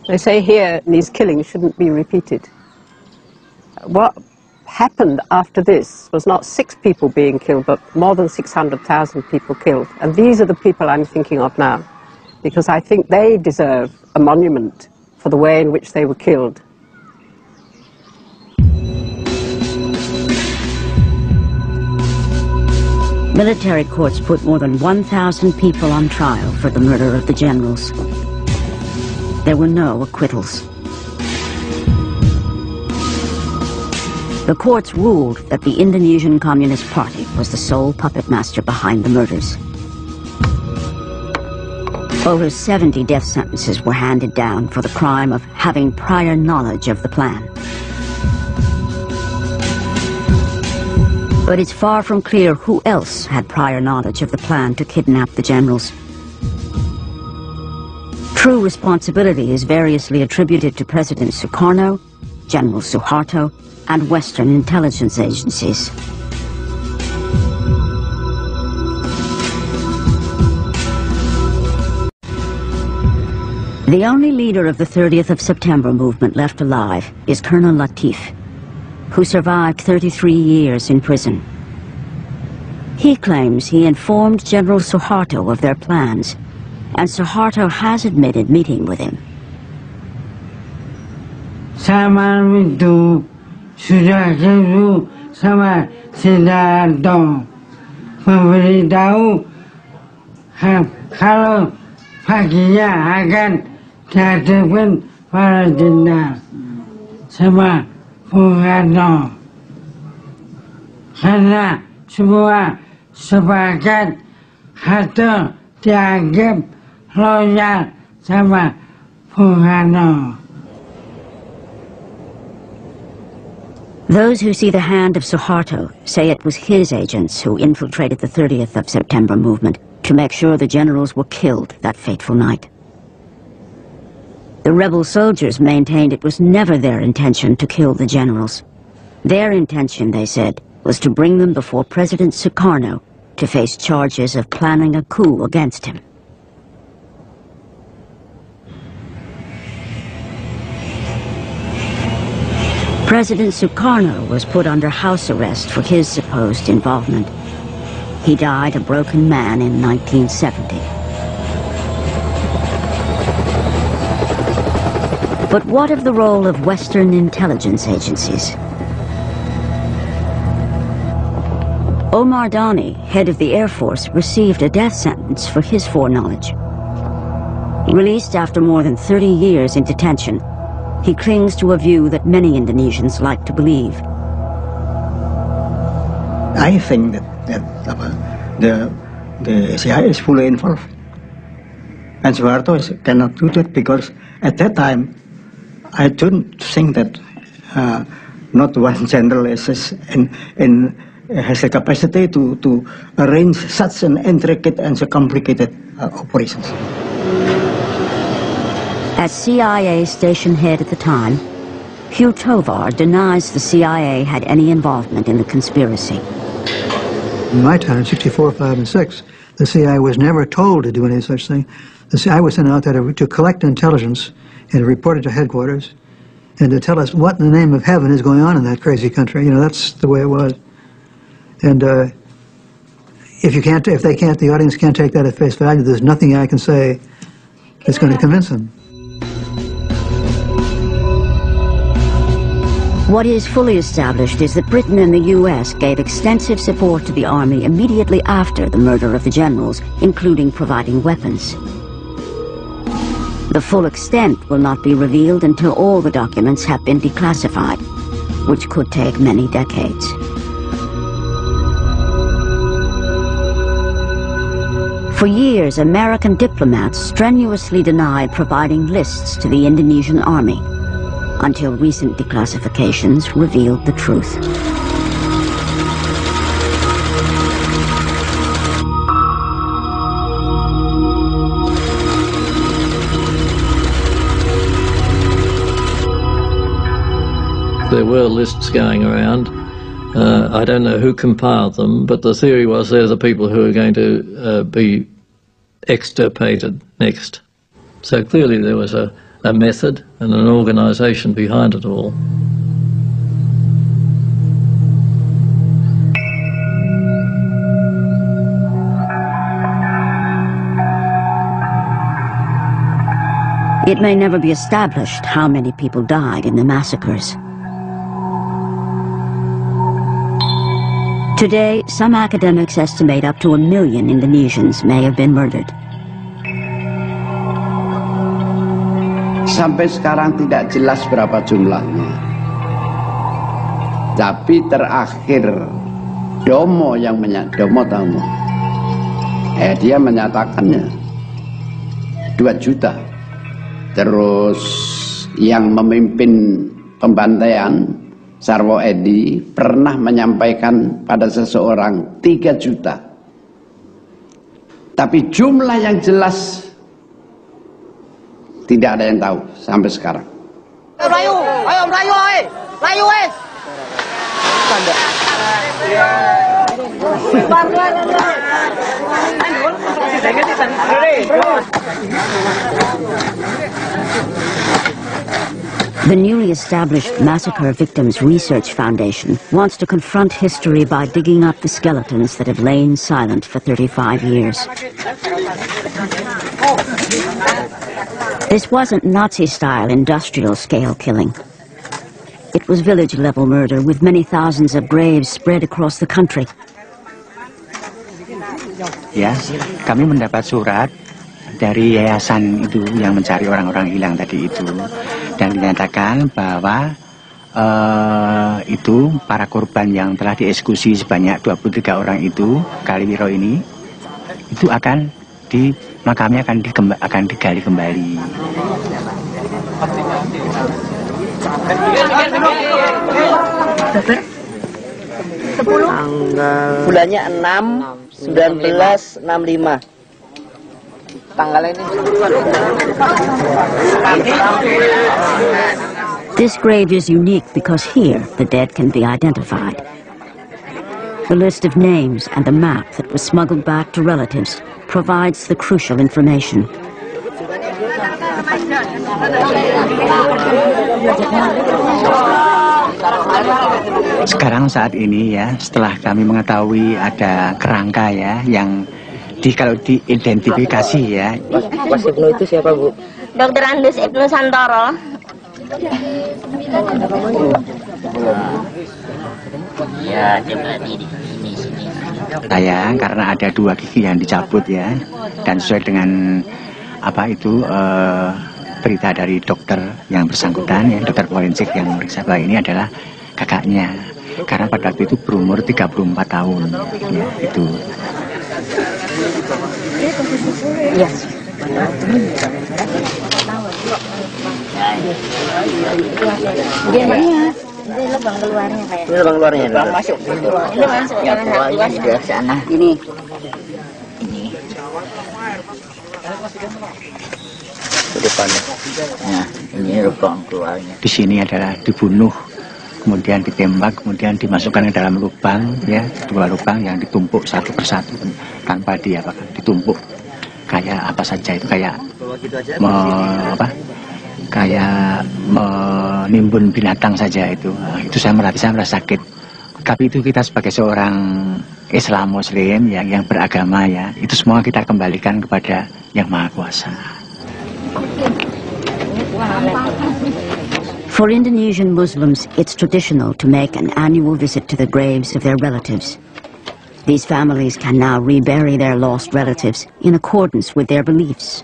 They say here these killings shouldn't be repeated. What happened after this was not 6 people being killed, but more than 600,000 people killed. And these are the people I'm thinking of now, because I think they deserve a monument for the way in which they were killed. Military courts put more than 1,000 people on trial for the murder of the generals. There were no acquittals. The courts ruled that the Indonesian Communist Party was the sole puppet master behind the murders. Over 70 death sentences were handed down for the crime of having prior knowledge of the plan. But it's far from clear who else had prior knowledge of the plan to kidnap the generals. True responsibility is variously attributed to President Sukarno, General Suharto, and Western intelligence agencies. The only leader of the 30th of September movement left alive is Colonel Latif, who survived 33 years in prison. He claims he informed General Suharto of their plans, and Suharto has admitted meeting with him. Sama itu sudah ketemu sama Sidarto, memberitahu kalau paginya akan dihadapkan para jenderal sama Bung Karno, karena semua sepakat Harto dianggap loyal sama Bung Karno. Those who see the hand of Suharto say it was his agents who infiltrated the 30th of September movement to make sure the generals were killed that fateful night. The rebel soldiers maintained it was never their intention to kill the generals. Their intention, they said, was to bring them before President Sukarno to face charges of planning a coup against him. President Sukarno was put under house arrest for his supposed involvement. He died a broken man in 1970. But what of the role of Western intelligence agencies? Omar Dani, head of the Air Force, received a death sentence for his foreknowledge. Released after more than 30 years in detention, he clings to a view that many Indonesians like to believe. I think that the CIA is fully involved. And Suharto cannot do that because at that time, I don't think that not one general has the capacity to arrange such an intricate and so complicated operations. As CIA station head at the time, Hugh Tovar denies the CIA had any involvement in the conspiracy. In my time, 64, 5, and 6, the CIA was never told to do any such thing. The CIA was sent out there to collect intelligence and report it to headquarters and to tell us what in the name of heaven is going on in that crazy country. You know, that's the way it was. And if the audience can't take that at face value, there's nothing I can say that's going to convince them. What is fully established is that Britain and the US gave extensive support to the army immediately after the murder of the generals, including providing weapons. The full extent will not be revealed until all the documents have been declassified, which could take many decades. For years, American diplomats strenuously denied providing lists to the Indonesian army, until recent declassifications revealed the truth. There were lists going around. I don't know who compiled them, but the theory was they're the people who are going to be extirpated next. So clearly there was a method and an organisation behind it all. It may never be established how many people died in the massacres. Today, some academics estimate up to 1 million Indonesians may have been murdered. Sampai sekarang tidak jelas berapa jumlahnya. Tapi terakhir Domo yang Domo tahu, dia menyatakannya 2 juta. Terus yang memimpin pembantaian Sarwo Edi pernah menyampaikan pada seseorang 3 juta. Tapi jumlah yang jelas tidak ada yang tahu sampai sekarang. Melayu, ayo Melayu, Melayu wes. The newly established Massacre Victims Research Foundation wants to confront history by digging up the skeletons that have lain silent for 35 years. This wasn't Nazi-style industrial-scale killing. It was village-level murder with many thousands of graves spread across the country. Ya, kami mendapat surat dari yayasan itu yang mencari orang-orang hilang tadi itu, dan dinyatakan bahwa itu para korban yang telah dieksekusi sebanyak 23 orang itu, Kaliwiro ini, itu akan makamnya akan digali kembali. Tanggal bulannya 6 19 65. Tanggal ini. This grave is unique because here the dead can be identified. The list of names and the map that was smuggled back to relatives provides the crucial information. Sekarang saat ini ya, setelah kami mengetahui ada kerangka ya yang kalau diidentifikasi ya. Mas Ibnu itu siapa, Bu? Dr. Andes Ibnu Santoro. Ya, saya karena ada 2 gigi yang dicabut ya, dan sesuai dengan berita dari dokter yang bersangkutan, ya, dokter forensik yang meriksa bahwa ini adalah kakaknya, karena pada waktu itu berumur 34 tahun, ya, itu. Ya. Ini lubang keluarnya kayak. Ini lubang keluarnya. Lubang masuk. Ini masuk. Yang keluarnya di sana. Ini. Ke depannya. Nah, ini lubang keluarnya. Di sini adalah dibunuh, kemudian ditembak, kemudian dimasukkan ke dalam lubang, ya, 2 lubang yang ditumpuk satu persatu tanpa diapakan, ditumpuk kayak apa saja itu, kayak kayak menimbun binatang saja itu. Nah, itu saya merasa sakit. Tapi itu kita sebagai seorang Islam Muslim yang beragama, ya, itu semua kita kembalikan kepada Yang Maha Kuasa. For Indonesian Muslims, it's traditional to make an annual visit to the graves of their relatives. These families can now rebury their lost relatives in accordance with their beliefs.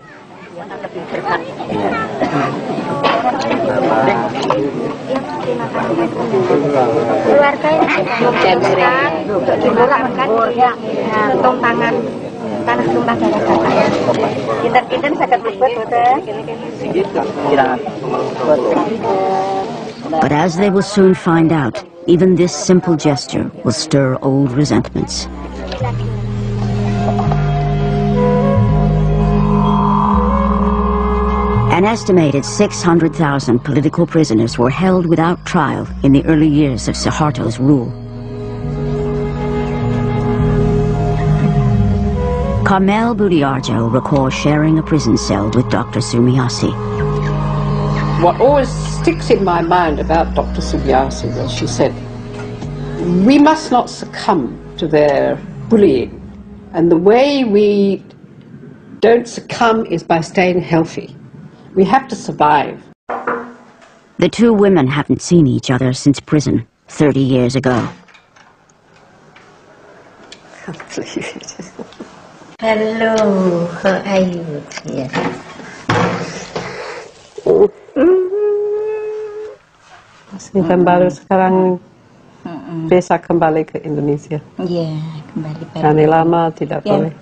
But as they will soon find out, even this simple gesture will stir old resentments. An estimated 600,000 political prisoners were held without trial in the early years of Suharto's rule. Karmel Budiarjo recalls sharing a prison cell with Dr. Sumiasi. What always sticks in my mind about Dr. Sumiasi was she said, we must not succumb to their bullying. And the way we don't succumb is by staying healthy. We have to survive. The two women haven't seen each other since prison 30 years ago. I can't believe it. Hello, how are you? Yes. Sinta baru sekarang bisa kembali ke Indonesia. Iya, kembali. Karena lama tidak boleh.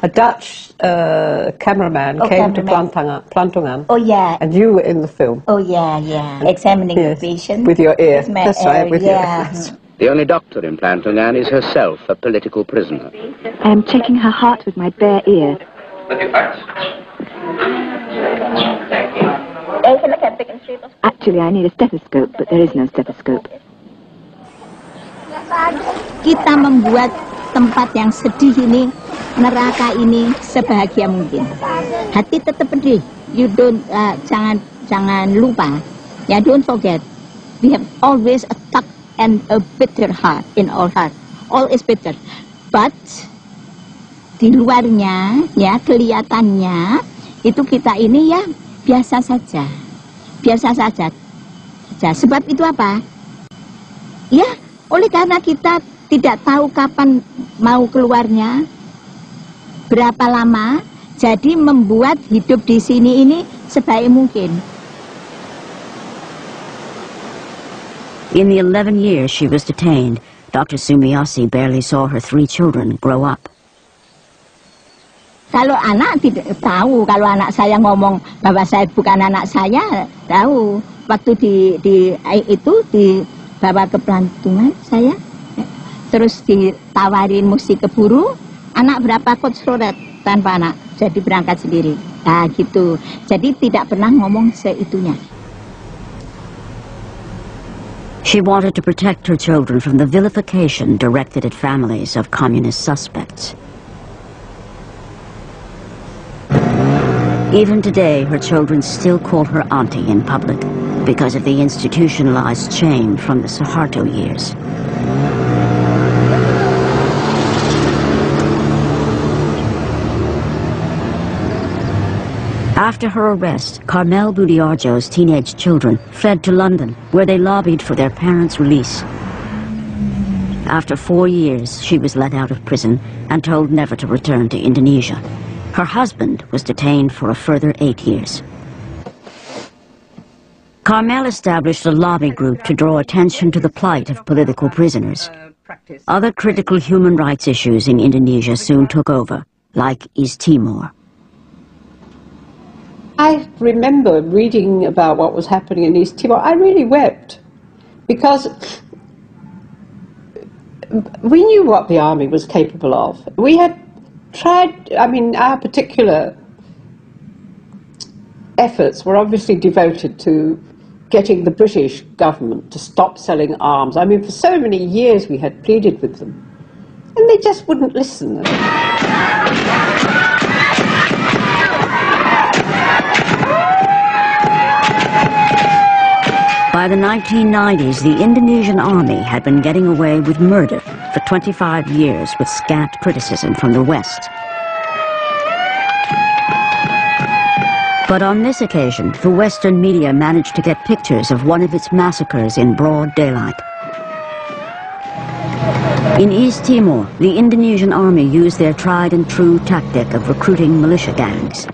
A Dutch cameraman came to Plantungan. Oh yeah. And you were in the film. Oh yeah. Examining the patient. With your ear. With my That's right, with your ear. The only doctor in Plantungan is herself a political prisoner. I am checking her heart with my bare ear. Actually, I need a stethoscope, but there is no stethoscope. Kita membuat tempat yang sedih ini, neraka ini sebahagia mungkin. Hati tetap pedih. You don't jangan lupa. Ya, don't forget. We have always a tough and a bitter heart in our heart. All is bitter. But di luarnya, ya, kelihatannya itu kita ini ya biasa saja. Biasa saja. Sebab itu apa? Ya, oleh karena kita tidak tahu kapan mau keluarnya, berapa lama, jadi membuat hidup di sini ini sebaik mungkin. In the 11 years she was detained, Dr. Sumiasi barely saw her 3 children grow up. Kalau anak tidak tahu, kalau anak saya ngomong bahwa saya bukan anak saya, tahu. Waktu dibawa ke Plantungan saya, terus ditawarin mesti keburu, anak berapa coach rodet tanpa anak, jadi berangkat sendiri. Nah gitu, jadi tidak pernah ngomong seitunya. She wanted to protect her children from the vilification directed at families of communist suspects. Even today, her children still call her auntie in public because of the institutionalized shame from the Suharto years. After her arrest, Karmel Budiarjo's teenage children fled to London, where they lobbied for their parents' release. After 4 years, she was let out of prison and told never to return to Indonesia. Her husband was detained for a further 8 years. Carmel established a lobby group to draw attention to the plight of political prisoners. Other critical human rights issues in Indonesia soon took over, like East Timor. I remember reading about what was happening in East Timor. I really wept, because we knew what the army was capable of. We had tried, I mean, our particular efforts were obviously devoted to getting the British government to stop selling arms. I mean, for so many years we had pleaded with them, and they just wouldn't listen. By the 1990s, the Indonesian army had been getting away with murder for 25 years with scant criticism from the West. But on this occasion, the Western media managed to get pictures of one of its massacres in broad daylight. In East Timor, the Indonesian army used their tried and true tactic of recruiting militia gangs,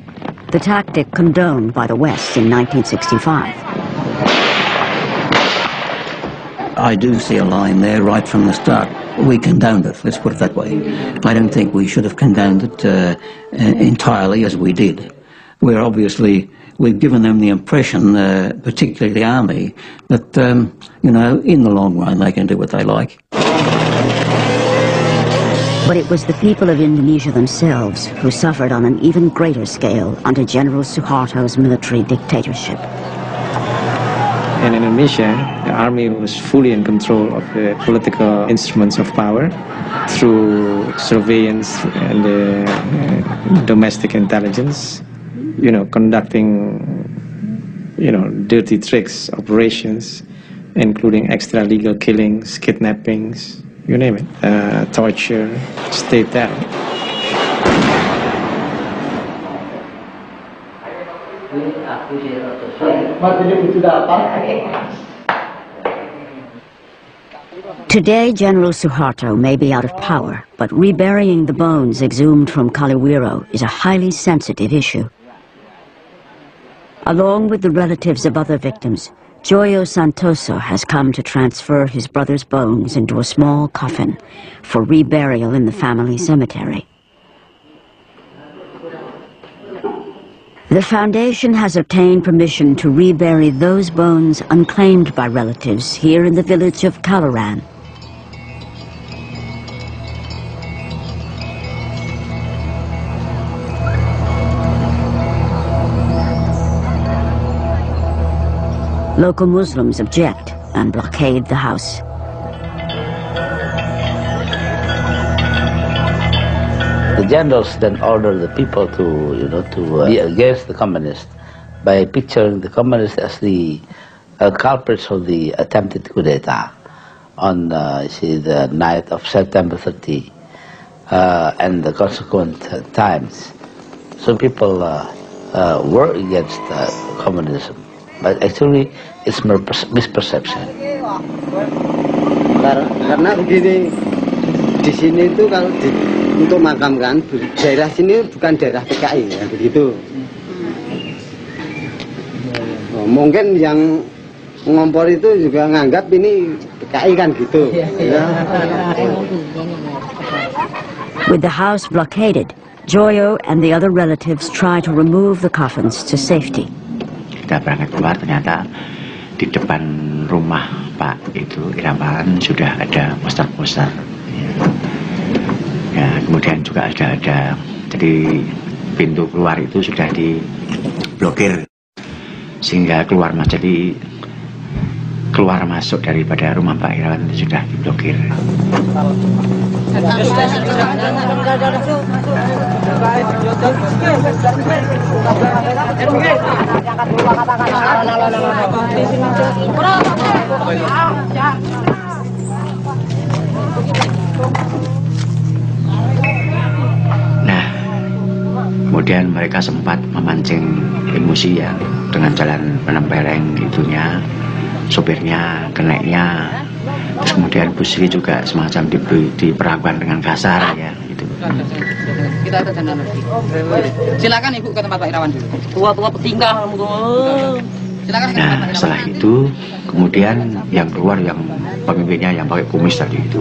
the tactic condoned by the West in 1965. I do see a line there right from the start. We condoned it, let's put it that way. I don't think we should have condoned it entirely as we did. We've given them the impression, particularly the army, that, you know, in the long run they can do what they like. But it was the people of Indonesia themselves who suffered on an even greater scale under General Suharto's military dictatorship. In Indonesia, the army was fully in control of the political instruments of power through surveillance and domestic intelligence, you know, conducting, you know, dirty tricks, operations, including extra-legal killings, kidnappings, you name it, torture, state terror. Today, General Suharto may be out of power, but reburying the bones exhumed from Kaliwiro is a highly sensitive issue. Along with the relatives of other victims, Joyo Santoso has come to transfer his brother's bones into a small coffin for reburial in the family cemetery. The foundation has obtained permission to rebury those bones unclaimed by relatives here in the village of Kalaran. Local Muslims object and blockade the house. The generals then order the people to, you know, to be against the communists by picturing the communists as the culprits of the attempted coup d'etat on the night of September 30 and the consequent times. So people were against communism, but actually it's misperception. Karena begini, di sini itu kalau untuk makamkan daerah sini bukan daerah PKI ya begitu. Mungkin yang ngompor itu juga nganggap ini PKI kan gitu. Ya. With the house blockaded, Joyo and the other relatives try to remove the coffins to safety. Kita berangkat keluar, ternyata di depan rumah Pak itu Irawan sudah ada poster-poster. Ya, kemudian juga ada jadi pintu keluar itu sudah diblokir sehingga keluar masuk daripada rumah Pak Irawan itu sudah diblokir. Nah, kemudian mereka sempat memancing emosi ya dengan jalan penempeleng itunya, sopirnya, keneknya. Terus kemudian Bu Sri juga semacam diperlakukan dengan kasar ya gitu. Kita jangan lagi. Silakan Ibu ke tempat Pak Irawan dulu. Tua-tua petinggal. Silakan ke tempat Pak Irawan. Setelah itu, kemudian yang keluar yang pemimpinnya yang pakai kumis tadi itu.